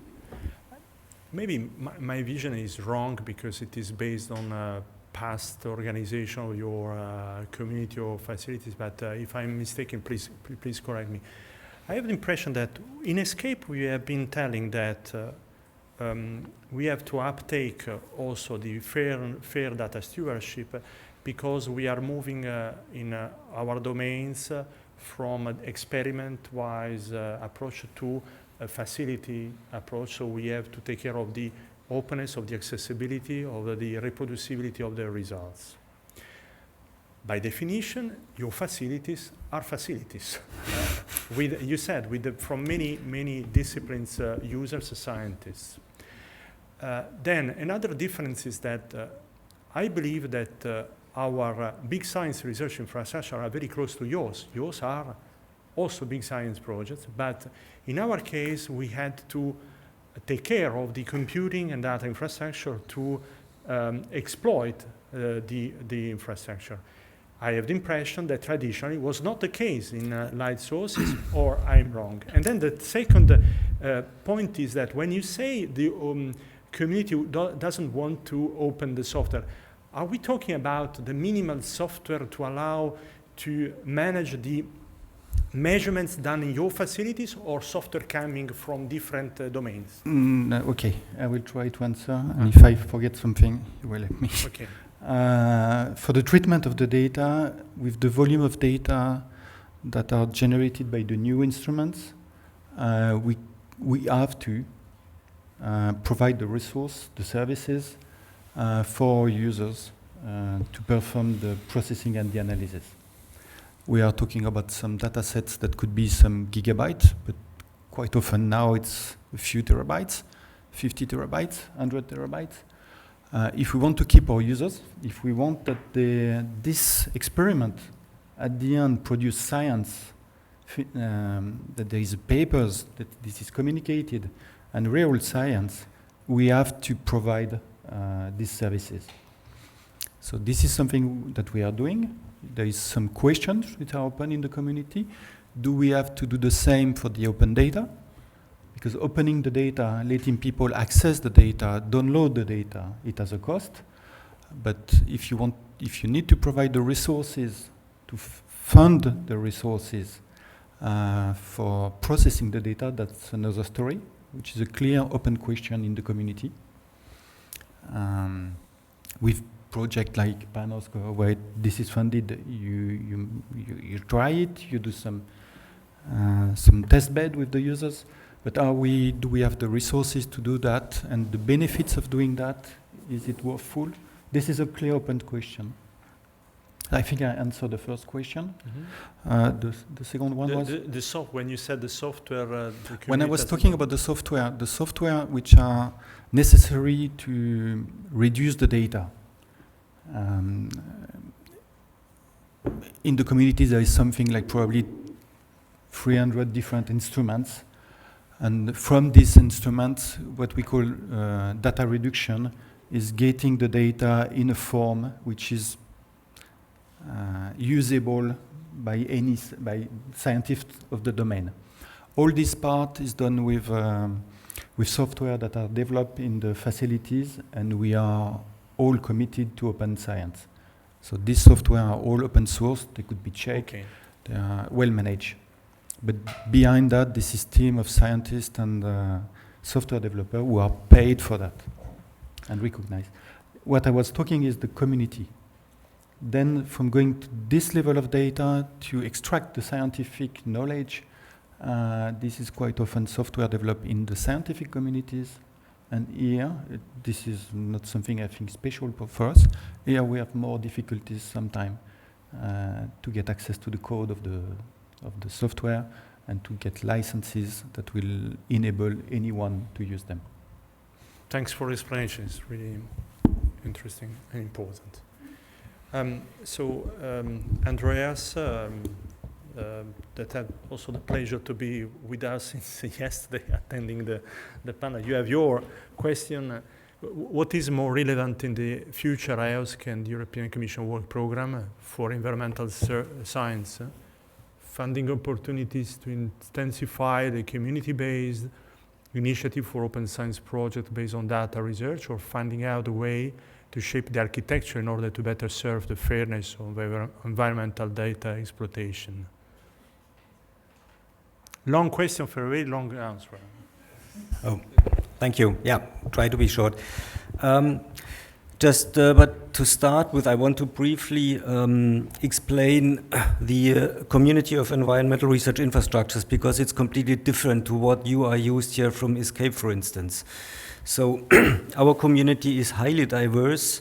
Maybe my vision is wrong because it is based on past organization of your community or facilities, but if I'm mistaken, please correct me. I have the impression that in ESCAPE we have been telling that we have to uptake also the fair data stewardship because we are moving in our domains from an experiment-wise approach to a facility approach. So we have to take care of the openness, of the accessibility, of the reproducibility of the results. By definition, your facilities are facilities. You said from many disciplines, users, scientists. Then another difference is that I believe that our big science research infrastructure are very close to yours. Yours are also big science projects, but in our case, we had to take care of the computing and data infrastructure to exploit the infrastructure. I have the impression that traditionally was not the case in light sources, or I'm wrong. And then the second point is that when you say the community doesn't want to open the software, are we talking about the minimal software to allow to manage the measurements done in your facilities, or software coming from different domains? Okay, I will try to answer, and if I forget something, you will let me. Okay. For the treatment of the data, with the volume of data that are generated by the new instruments, we have to provide the resource, the services for users to perform the processing and the analysis. We are talking about some data sets that could be some gigabytes, but quite often now it's a few terabytes, 50 terabytes, 100 terabytes. If we want to keep our users, if we want that this experiment at the end produce science, that there is papers, that this is communicated, and real science, we have to provide these services. So this is something that we are doing. There is some questions which are open in the community. Do we have to do the same for the open data? Because opening the data, letting people access the data, download the data, it has a cost. But if you need to provide the resources, to fund the resources for processing the data, that's another story, which is a clear open question in the community. With project like Panosco, where this is funded, you try it, you do some test bed with the users, but do we have the resources to do that, and the benefits of doing that, is it worthful? This is a clear open question. I think I answered the first question. Mm-hmm. The second one was? When you said the software... when I was talking about the software which are necessary to reduce the data. In the community there is something like probably 300 different instruments, and from these instruments what we call data reduction is getting the data in a form which is usable by scientists of the domain. All this part is done with software that are developed in the facilities, and we are all committed to open science. So these software are all open source, they could be checked, okay. They are well managed. But behind that, this is a team of scientists and software developers who are paid for that and recognized. What I was talking is the community. Then from going to this level of data to extract the scientific knowledge, this is quite often software developed in the scientific communities. And here, this is not something I think special for us. Here we have more difficulties sometimes to get access to the code of the software and to get licenses that will enable anyone to use them. Thanks for the explanation. It's really interesting and important. Andreas, that had also the pleasure to be with us since yesterday, attending the panel. You have your question. What is more relevant in the future EOSC and European Commission work program for environmental science? Funding opportunities to intensify the community-based initiative for open science project based on data research, or finding out a way to shape the architecture in order to better serve the fairness of environmental data exploitation? Long question for a very long answer. Oh, thank you. Yeah, try to be short. But to start with, I want to briefly explain the community of environmental research infrastructures, because it's completely different to what you are used here from ESCAPE, for instance. So our community is highly diverse,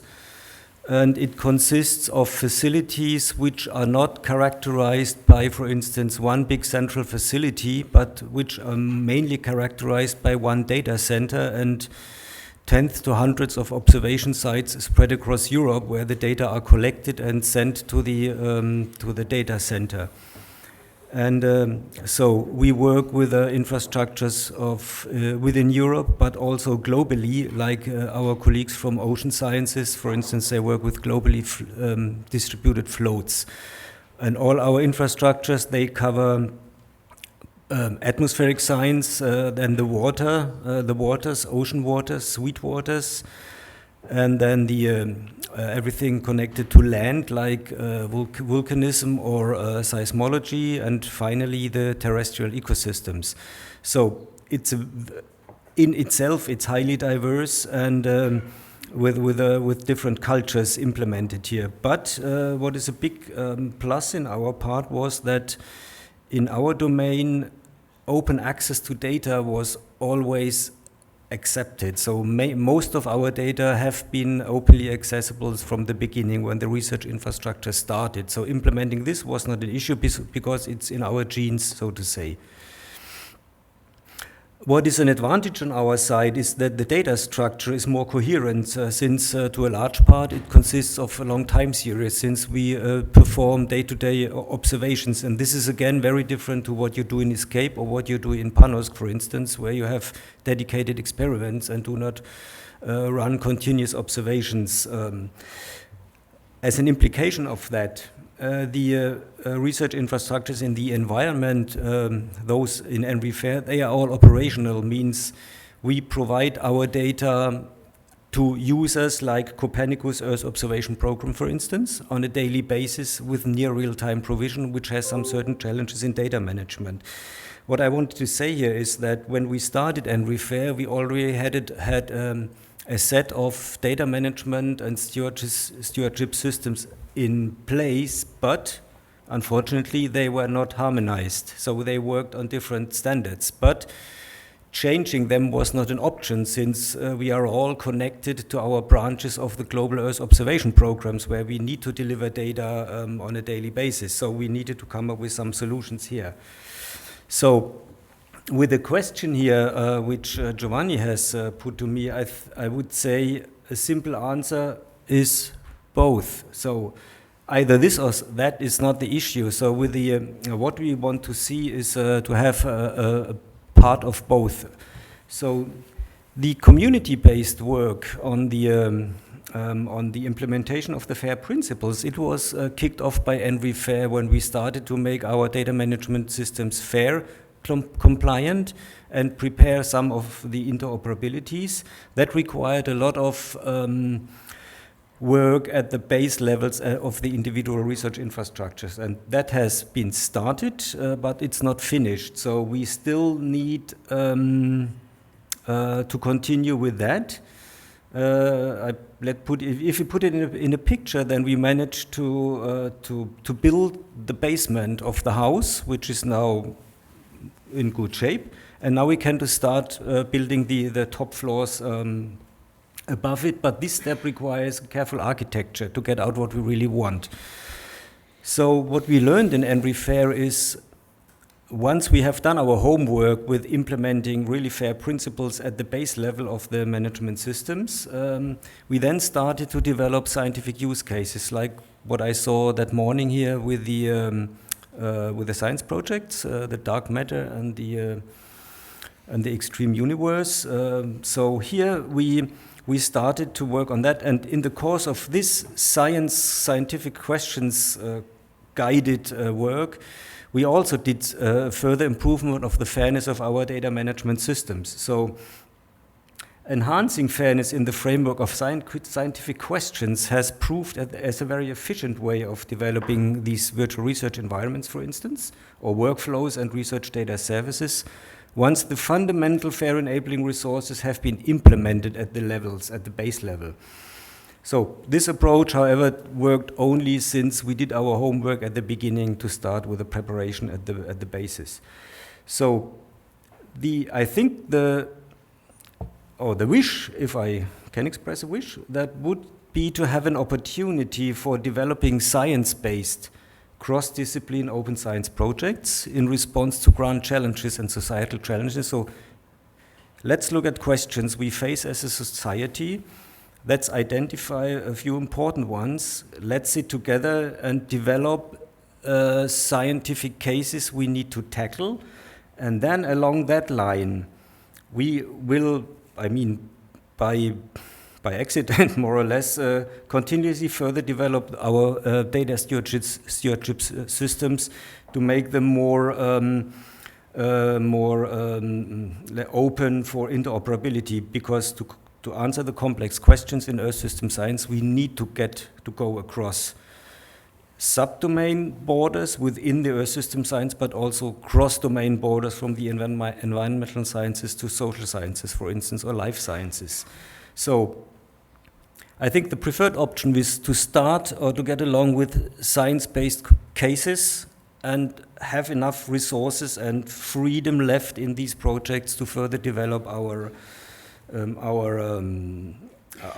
and it consists of facilities which are not characterized by, for instance, one big central facility, but which are mainly characterized by one data center. And tens to hundreds of observation sites spread across Europe where the data are collected and sent to the data center. And so we work with infrastructures of within Europe, but also globally, like our colleagues from Ocean Sciences, for instance, they work with globally distributed floats. And all our infrastructures, they cover atmospheric science, then the waters, ocean waters, sweet waters, and then the everything connected to land, like volcanism or seismology, and finally the terrestrial ecosystems. So it's in itself, it's highly diverse and with different cultures implemented here. But what is a big plus in our part was that in our domain, open access to data was always accepted. So most of our data have been openly accessible from the beginning when the research infrastructure started. So implementing this was not an issue because it's in our genes, so to say. What is an advantage on our side is that the data structure is more coherent since to a large part it consists of a long time series since we perform day-to-day observations, and this is again very different to what you do in ESCAPE or what you do in PANOSC, for instance, where you have dedicated experiments and do not run continuous observations. As an implication of that, the research infrastructures in the environment, those in ENVI-FAIR, they are all operational, means we provide our data to users like Copernicus Earth Observation Program, for instance, on a daily basis with near real-time provision, which has some certain challenges in data management. What I wanted to say here is that when we started ENVI-FAIR, we already had a set of data management and stewardship systems in place, but unfortunately they were not harmonized. So they worked on different standards, but changing them was not an option since we are all connected to our branches of the Global Earth Observation Programs where we need to deliver data on a daily basis. So we needed to come up with some solutions here. So with the question here, which Giovanni has put to me, I would say a simple answer is both. So either this or that is not the issue. So with the what we want to see is to have a part of both. So the community-based work on the implementation of the FAIR principles, it was kicked off by ENVI-FAIR when we started to make our data management systems FAIR compliant and prepare some of the interoperabilities. That required a lot of work at the base levels of the individual research infrastructures, and that has been started, but it's not finished. So we still need to continue with that. If you put it in a picture, then we managed to build the basement of the house, which is now in good shape, and now we can start building the top floors above it, but this step requires careful architecture to get out what we really want. So what we learned in ENVI-FAIR is once we have done our homework with implementing really FAIR principles at the base level of the management systems, we then started to develop scientific use cases like what I saw that morning here with the science projects, the dark matter and the extreme universe. So here we started to work on that, and in the course of this scientific questions guided work, we also did further improvement of the fairness of our data management systems. So enhancing fairness in the framework of scientific questions has proved as a very efficient way of developing these virtual research environments, for instance, or workflows and research data services, once the fundamental FAIR enabling resources have been implemented at the base level. So this approach, however, worked only since we did our homework at the beginning to start with the preparation at the basis. So I think the wish, if I can express a wish, that would be to have an opportunity for developing science-based cross-discipline open science projects in response to grand challenges and societal challenges. So let's look at questions we face as a society. Let's identify a few important ones. Let's sit together and develop scientific cases we need to tackle. And then along that line, we will, I mean, by accident, more or less, continuously further develop our data stewardship systems to make them more open for interoperability, because to answer the complex questions in Earth system science, we need to go across subdomain borders within the Earth system science, but also cross-domain borders from the environmental sciences to social sciences, for instance, or life sciences. So I think the preferred option is to start or to get along with science-based cases and have enough resources and freedom left in these projects to further develop our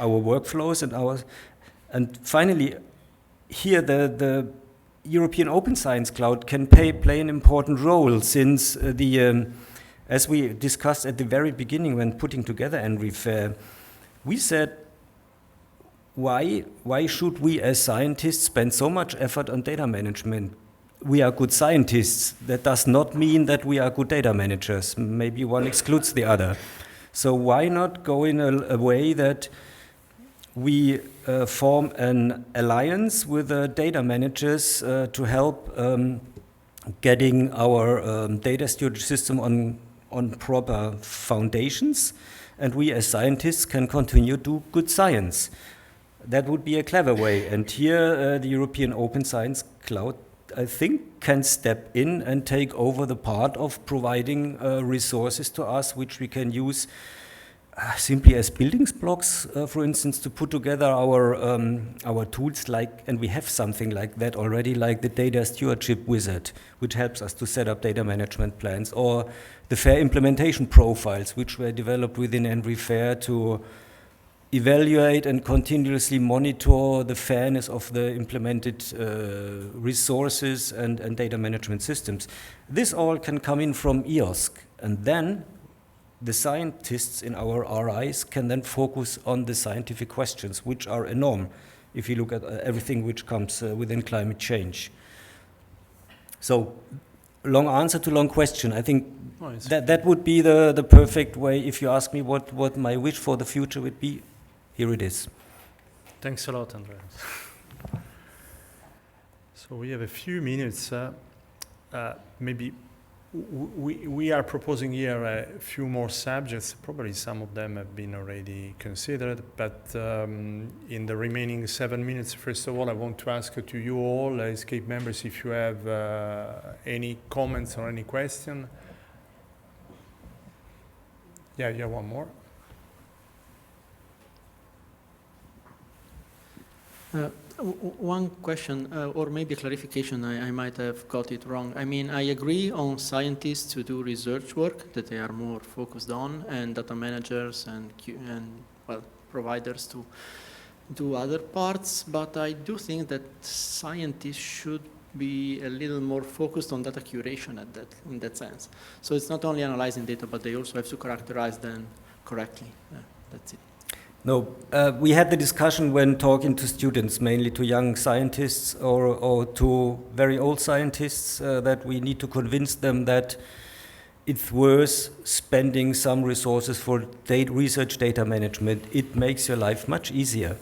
workflows and finally, here the European Open Science Cloud can play an important role, since as we discussed at the very beginning when putting together ENVI-FAIR, we said, why should we as scientists spend so much effort on data management? We are good scientists. That does not mean that we are good data managers. Maybe one excludes the other. So why not go in a way that we form an alliance with data managers to help getting our data storage system on proper foundations, and we as scientists can continue to do good science. That would be a clever way, and here the European Open Science Cloud, I think, can step in and take over the part of providing resources to us which we can use simply as building blocks, for instance, to put together our tools, and we have something like that already, like the data stewardship wizard, which helps us to set up data management plans, or the FAIR implementation profiles, which were developed within ENVI-FAIR to evaluate and continuously monitor the fairness of the implemented resources and data management systems. This all can come in from EOSC, and then the scientists in our RIs can then focus on the scientific questions, which are enormous if you look at everything which comes within climate change. So, long answer to long question. I think that would be the perfect way. If you ask me what my wish for the future would be, here it is. Thanks a lot, Andreas. So we have a few minutes. Maybe we are proposing here a few more subjects. Probably some of them have been already considered, but in the remaining 7 minutes, first of all, I want to ask to you all, ESCAPE members, if you have any comments or any question. Yeah, you have one more. One question, or maybe clarification, I might have got it wrong. I mean, I agree on scientists to do research work that they are more focused on, and data managers and well, providers to do other parts, but I do think that scientists should be a little more focused on data curation in that sense. So it's not only analyzing data, but they also have to characterize them correctly. That's it. No, we had the discussion when talking to students, mainly to young scientists or to very old scientists, that we need to convince them that it's worth spending some resources for research data management. It makes your life much easier.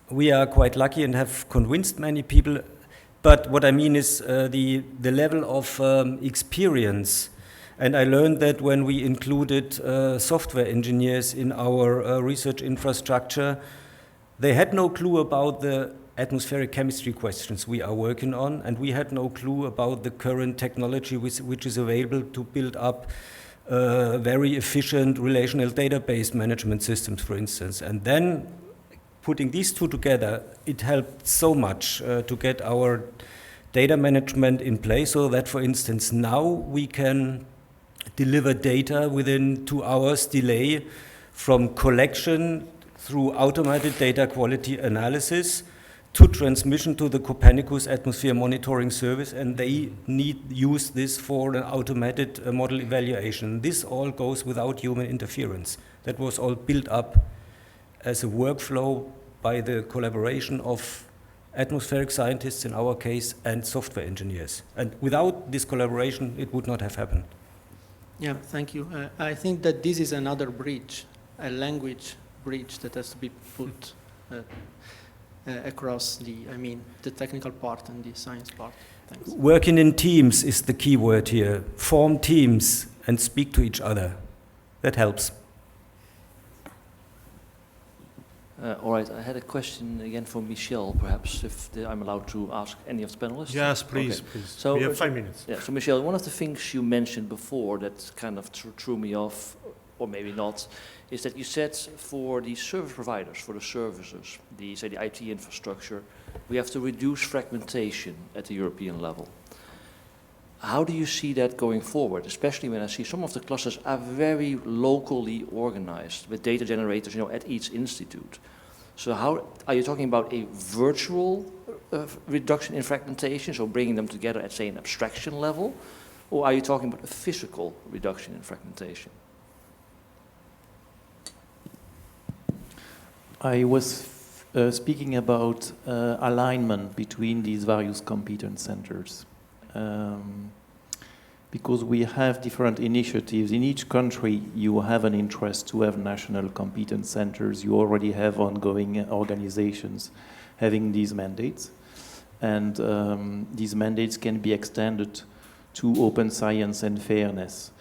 We are quite lucky and have convinced many people, but what I mean is the level of experience. And I learned that when we included software engineers in our research infrastructure, they had no clue about the atmospheric chemistry questions we are working on, and we had no clue about the current technology which is available to build up very efficient relational database management systems, for instance. And then putting these two together, it helped so much to get our data management in place, so that, for instance, now we can deliver data within 2 hours delay from collection through automated data quality analysis to transmission to the Copernicus Atmosphere Monitoring Service, and they use this for an automated model evaluation. This all goes without human interference. That was all built up as a workflow by the collaboration of atmospheric scientists, in our case, and software engineers. And without this collaboration, it would not have happened. Yeah, thank you. I think that this is another bridge, a language bridge that has to be put across the technical part and the science part. Thanks. Working in teams is the key word here. Form teams and speak to each other. That helps. All right, I had a question again for Michel, perhaps, if I'm allowed to ask any of the panelists. Yes, please, okay. please. So, we have 5 minutes. Yeah, so Michel, one of the things you mentioned before that kind of threw me off, or maybe not, is that you said for the service providers, for the services, say the IT infrastructure, we have to reduce fragmentation at the European level. How do you see that going forward, especially when I see some of the clusters are very locally organized with data generators, at each institute? So how are you talking about a virtual reduction in fragmentation, so bringing them together at, say, an abstraction level, or are you talking about a physical reduction in fragmentation? I was speaking about alignment between these various competence centers. Because we have different initiatives. In each country, you have an interest to have national competence centers. You already have ongoing organizations having these mandates. And these mandates can be extended to open science and fairness.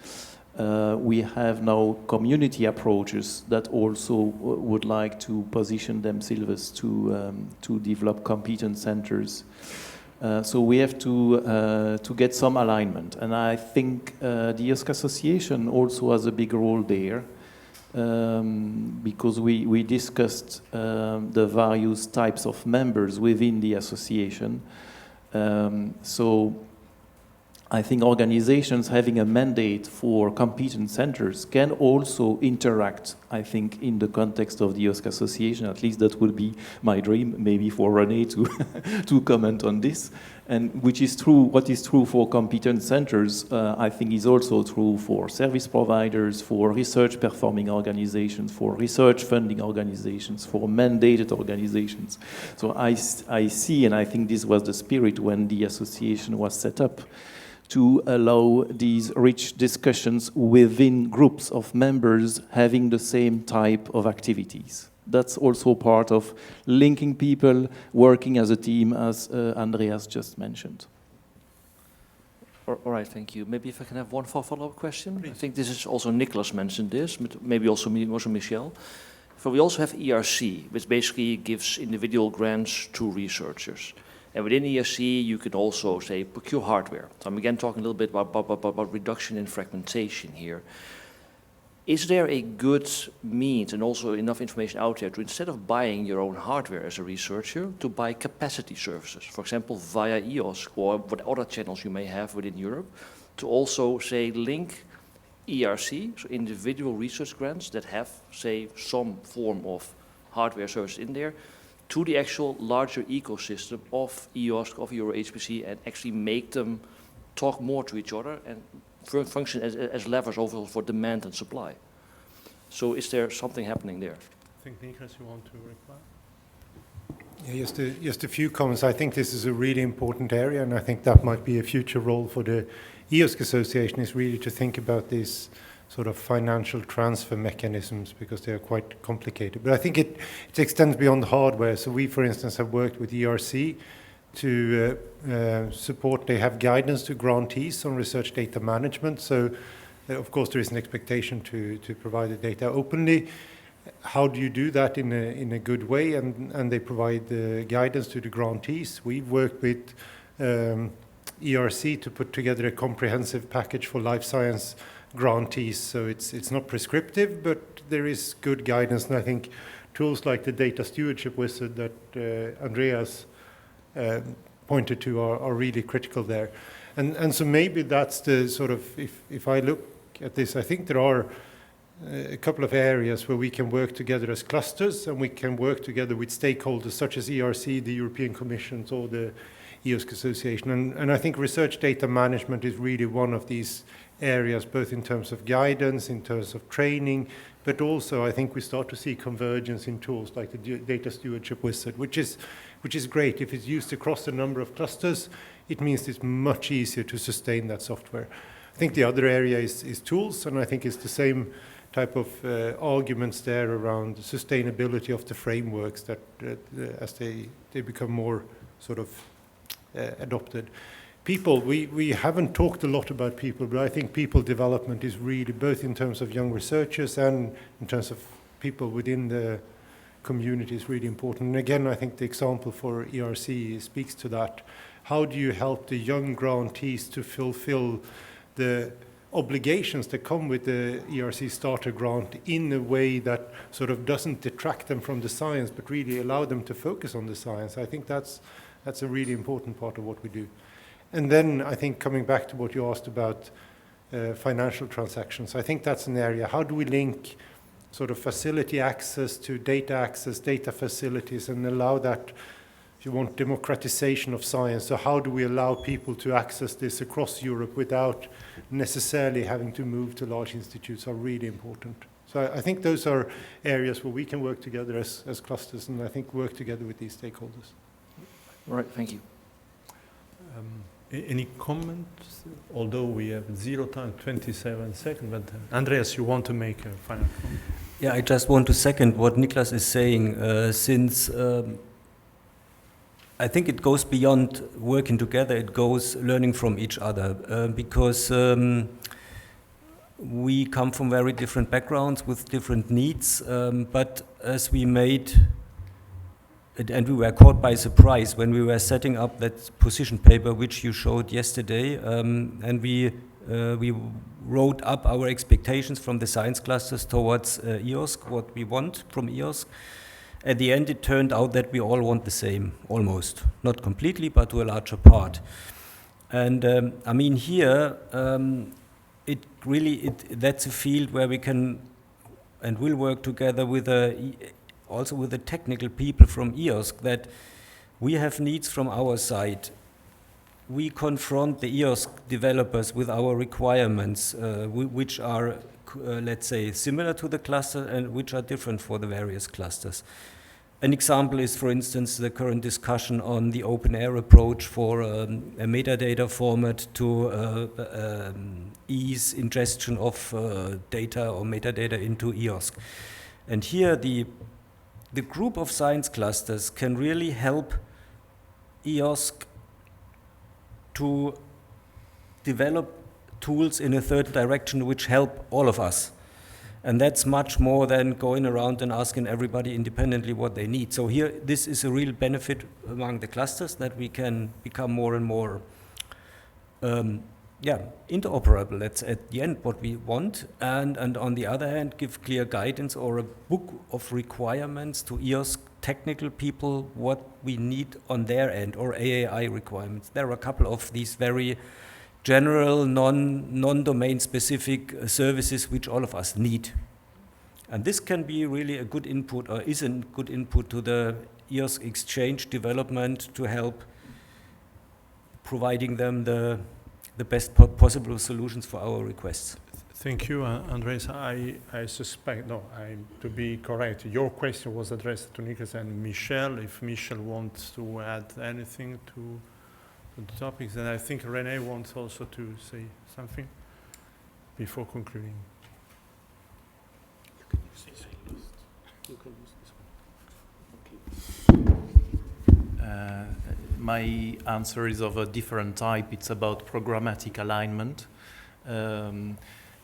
We have now community approaches that also would like to position themselves to develop competence centers. So we have to get some alignment, and I think the EOSC Association also has a big role there, because we discussed the various types of members within the association. So I think organizations having a mandate for competence centers can also interact, I think, in the context of the EOSC Association. At least that would be my dream, maybe for René to comment on this. And which is true, what is true for competence centers, I think is also true for service providers, for research performing organizations, for research funding organizations, for mandated organizations. So I see, and I think this was the spirit when the association was set up, to allow these rich discussions within groups of members having the same type of activities. That's also part of linking people, working as a team, as Andreas just mentioned. All right, thank you. Maybe if I can have one follow-up question. Please. I think this is also Nicholas mentioned this, but maybe also Michel. So we also have ERC, which basically gives individual grants to researchers. And within ESC, you can also, say, procure hardware. So I'm again talking a little bit about reduction in fragmentation here. Is there a good means and also enough information out there to, instead of buying your own hardware as a researcher, to buy capacity services, for example, via EOSC or what other channels you may have within Europe, to also, say, link ERC, so individual research grants that have, say, some form of hardware service in there, to the actual larger ecosystem of EOSC, of EuroHPC, and actually make them talk more to each other and function as levers overall for demand and supply. So is there something happening there? I think, Nicholas, you want to reply? Yeah, just a few comments. I think this is a really important area, and I think that might be a future role for the EOSC Association, is really to think about these sort of financial transfer mechanisms, because they are quite complicated. But I think it extends beyond hardware. So we, for instance, have worked with ERC to support. They have guidance to grantees on research data management. So, of course, there is an expectation to provide the data openly. How do you do that in a good way? And they provide the guidance to the grantees. We've worked with ERC to put together a comprehensive package for life science grantees. So it's not prescriptive, but there is good guidance. And I think tools like the data stewardship wizard that Andreas pointed to are really critical there. And so maybe that's the sort of, if I look at this, I think there are a couple of areas where we can work together as clusters, and we can work together with stakeholders such as ERC, the European Commission, or the EOSC Association. And I think research data management is really one of these areas, both in terms of guidance, in terms of training, but also I think we start to see convergence in tools like the data stewardship wizard, which is great. If it's used across a number of clusters, it means it's much easier to sustain that software. I think the other area is tools, and I think it's the same type of arguments there around the sustainability of the frameworks that as they become more sort of adopted. People, we haven't talked a lot about people, but I think people development is really, both in terms of young researchers and in terms of people within the community, is really important. And again, I think the example for ERC speaks to that. How do you help the young grantees to fulfill the obligations that come with the ERC starter grant in a way that sort of doesn't detract them from the science, but really allow them to focus on the science? I think that's a really important part of what we do. And then I think coming back to what you asked about financial transactions, I think that's an area. How do we link sort of facility access to data access, data facilities, and allow that, if you want, democratization of science? So how do we allow people to access this across Europe without necessarily having to move to large institutes are really important. So I think those are areas where we can work together as clusters, and I think work together with these stakeholders. All right, thank you. Any comments? Although we have 0 time, 27 seconds, but Andreas, you want to make a final comment? Yeah, I just want to second what Niklas is saying, since I think it goes beyond working together, it goes learning from each other, because we come from very different backgrounds with different needs, but as we made and we were caught by surprise when we were setting up that position paper which you showed yesterday, and we wrote up our expectations from the science clusters towards EOSC, what we want from EOSC. At the end, it turned out that we all want the same, almost. Not completely, but to a larger part. And I mean, here, that's a field where we can and will work together with also with the technical people from EOSC, that we have needs from our side. We confront the EOSC developers with our requirements, which are, let's say, similar to the cluster and which are different for the various clusters. An example is, for instance, the current discussion on the open air approach for a metadata format to ease ingestion of data or metadata into EOSC. And here the group of science clusters can really help EOSC to develop tools in a third direction which help all of us. And that's much more than going around and asking everybody independently what they need. So here, this is a real benefit among the clusters, that we can become more and more interoperable. That's at the end what we want. And on the other hand, give clear guidance or a book of requirements to EOSC technical people, what we need on their end, or AAI requirements. There are a couple of these very general, non-domain specific services which all of us need. And this can be really a good input, or is a good input to the EOSC exchange development to help providing them the best possible solutions for our requests. Thank you, Andreas. I suspect, to be correct, your question was addressed to Niklas and Michel. If Michel wants to add anything to the topics, and I think René wants also to say something before concluding. You can use this one. Okay. My answer is of a different type. It's about programmatic alignment.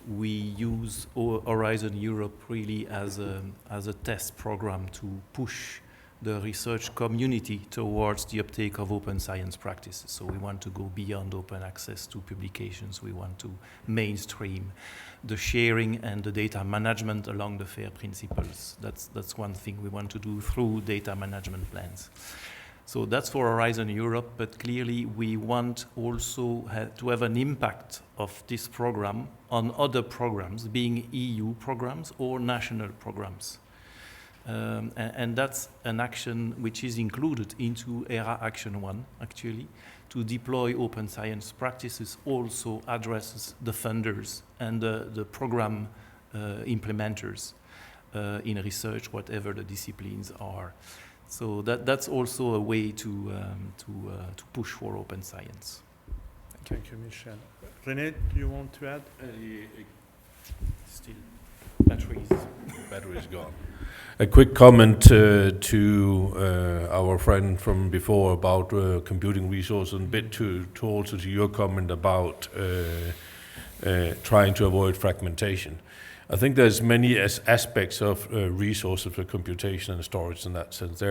We use Horizon Europe really as a test program to push the research community towards the uptake of open science practices. So we want to go beyond open access to publications. We want to mainstream the sharing and the data management along the FAIR principles. That's one thing we want to do through data management plans. So that's for Horizon Europe, but clearly we want also to have an impact of this program on other programs, being EU programs or national programs. And that's an action which is included into ERA Action 1, actually. To deploy open science practices also addresses the funders and the program implementers in research, whatever the disciplines are. So that's also a way to push for open science. Thank you, Michel. René, do you want to add? Still, batteries. Battery's gone. A quick comment to our friend from before about computing resources, and a bit to also to your comment about trying to avoid fragmentation. I think there's many aspects of resources for computation and storage in that sense.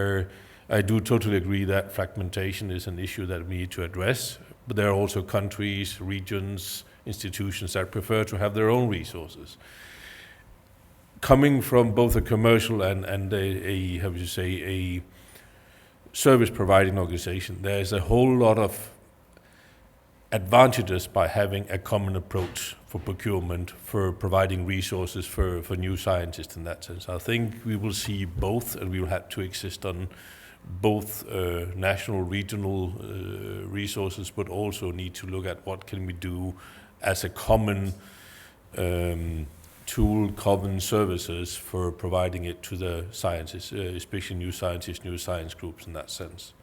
I do totally agree that fragmentation is an issue that we need to address, but there are also countries, regions, institutions that prefer to have their own resources. Coming from both a commercial and a service providing organization, there's a whole lot of advantages by having a common approach for procurement, for providing resources for new scientists in that sense. I think we will see both, and we will have to exist on both national, regional resources, but also need to look at what can we do as a common tool, common services for providing it to the scientists, especially new scientists, new science groups in that sense.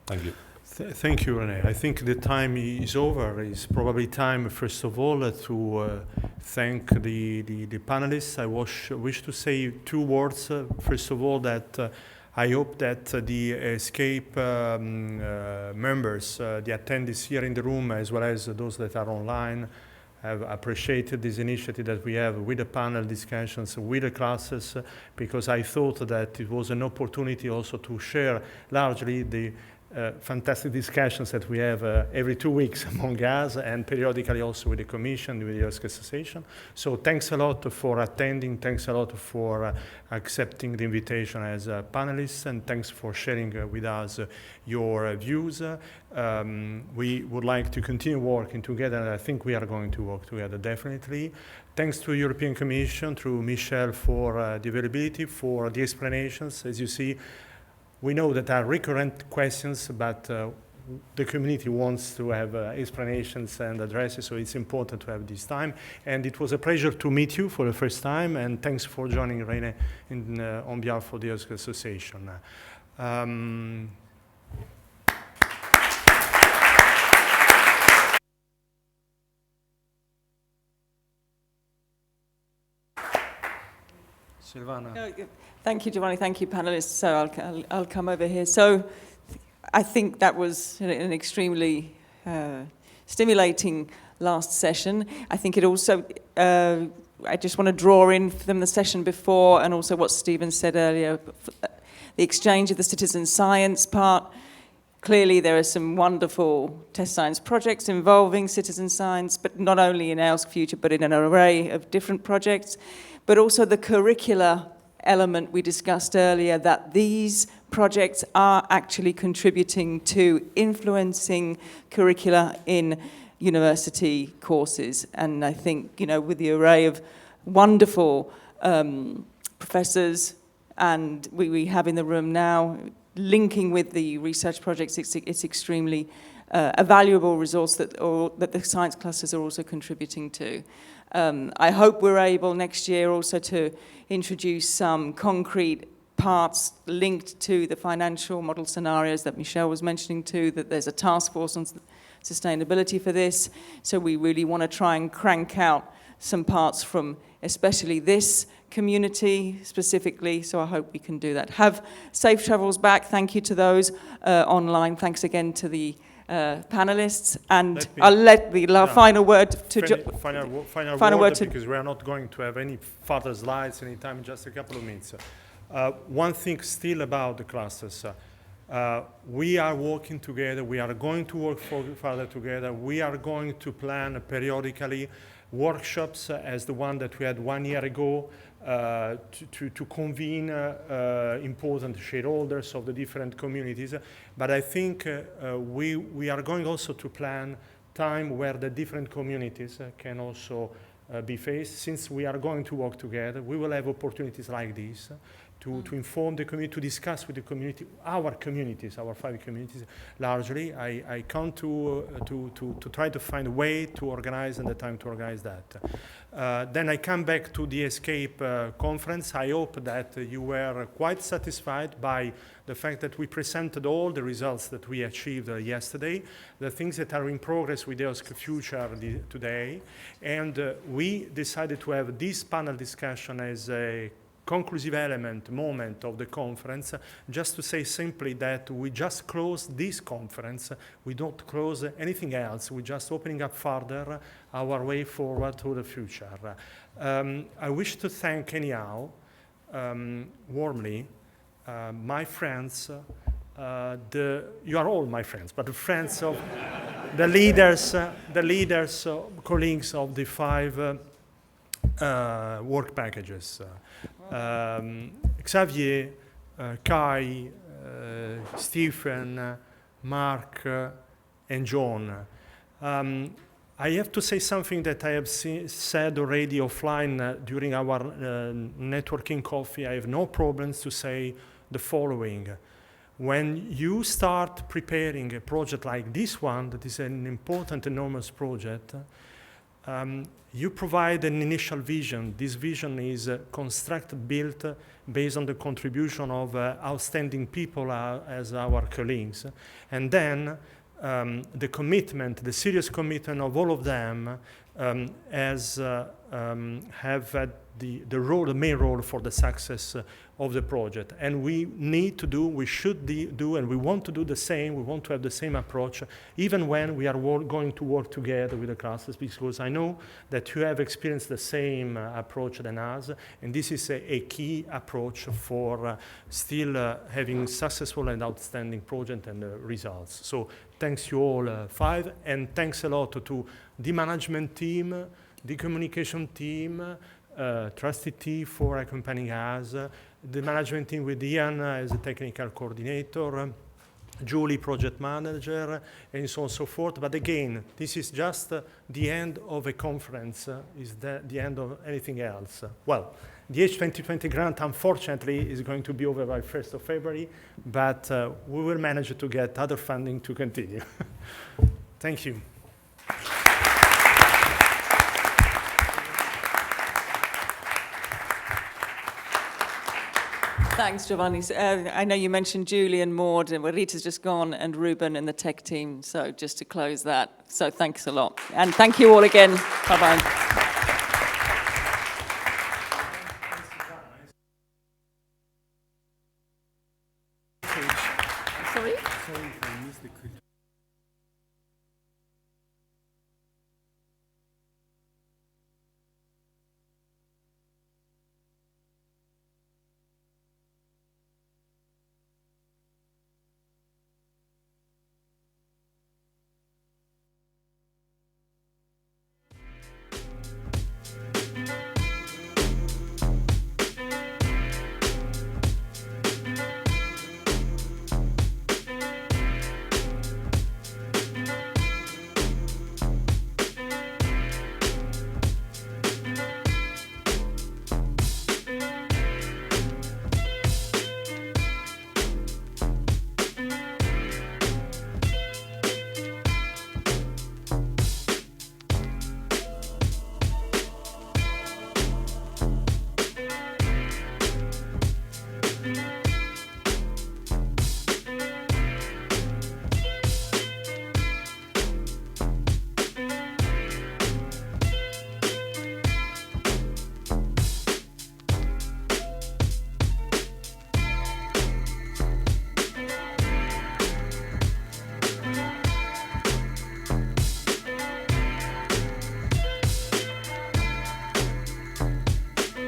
Thank you. Thank you, René. I think the time is over. It's probably time, first of all, to thank the panelists. I wish to say two words. First of all, that I hope that the ESCAPE members, the attendees here in the room, as well as those that are online, have appreciated this initiative that we have with the panel discussions, with the classes, because I thought that it was an opportunity also to share largely the fantastic discussions that we have every 2 weeks among us, and periodically also with the Commission, with the EOSC Association. So thanks a lot for attending, thanks a lot for accepting the invitation as panelists, and thanks for sharing with us your views. We would like to continue working together, and I think we are going to work together definitely. Thanks to the European Commission, through Michel, for the availability, for the explanations. As you see, we know that there are recurrent questions, but the community wants to have explanations and addresses, so it's important to have this time. And it was a pleasure to meet you for the first time, and thanks for joining René on behalf of the EOSC Association. Silvana. Thank you, Giovanni. Thank you, panelists. So I'll come over here. So I think that was an extremely stimulating last session. I think it also, I just want to draw in from the session before, and also what Stephen said earlier, the exchange of the citizen science part. Clearly, there are some wonderful test science projects involving citizen science, but not only in EOSC Future, but in an array of different projects. But also the curricular element we discussed earlier, that these projects are actually contributing to influencing curricula in university courses. And I think, you know, with the array of wonderful professors and we have in the room now, linking with the research projects, it's extremely a valuable resource that the science clusters are also contributing to. I hope we're able next year also to introduce some concrete parts linked to the financial model scenarios that Michel was mentioning too, that there's a task force on sustainability for this. So we really want to try and crank out some parts from especially this community specifically, so I hope we can do that. Have safe travels back. Thank you to those online. Thanks again to the panelists, and I'll let the final word to final word because we are not going to have any further slides anytime, just a couple of minutes. One thing still about the clusters. We are working together. We are going to work further together. We are going to plan periodically workshops as the one that we had 1 year ago to convene important shareholders of the different communities. But I think we are going also to plan time where the different communities can also be faced. Since we are going to work together, we will have opportunities like this to inform the community, to discuss with the community, our communities, our 5 communities largely. I come to try to find a way to organize and the time to organize that. Then I come back to the ESCAPE conference. I hope that you were quite satisfied by the fact that we presented all the results that we achieved yesterday, the things that are in progress with EOSC Future today, and we decided to have this panel discussion as a conclusive moment of the conference, just to say simply that we just closed this conference. We don't close anything else. We're just opening up further our way forward to the future. I wish to thank anyhow warmly my friends, you are all my friends, but the friends of the leaders, colleagues of the 5 work packages. Xavier, Kai, Stephen, Mark, and John. I have to say something that I have said already offline during our networking coffee. I have no problems to say the following. When you start preparing a project like this one, that is an important, enormous project, you provide an initial vision. This vision is constructed, built based on the contribution of outstanding people as our colleagues. And then the commitment, the serious commitment of all of them have the main role for the success of the project. And we should do, and we want to do the same, we want to have the same approach, even when we are going to work together with the clusters, because I know that you have experienced the same approach than us, and this is a key approach for still having successful and outstanding project and results. So thanks you all 5, and thanks a lot to the management team, the communication team, Trusted T for accompanying us, the management team with Ian as a technical coordinator, Julie, project manager, and so on and so forth. But again, this is just the end of a conference, is the end of anything else. Well, the H2020 grant, unfortunately, is going to be over by 1st of February, but we will manage to get other funding to continue. Thank you. Thanks, Giovanni. I know you mentioned Julie and Maud, and Rita's just gone, and Ruben and the tech team. So just to close that, so thanks a lot. And thank you all again. Bye-bye. Sorry? Sorry if I missed the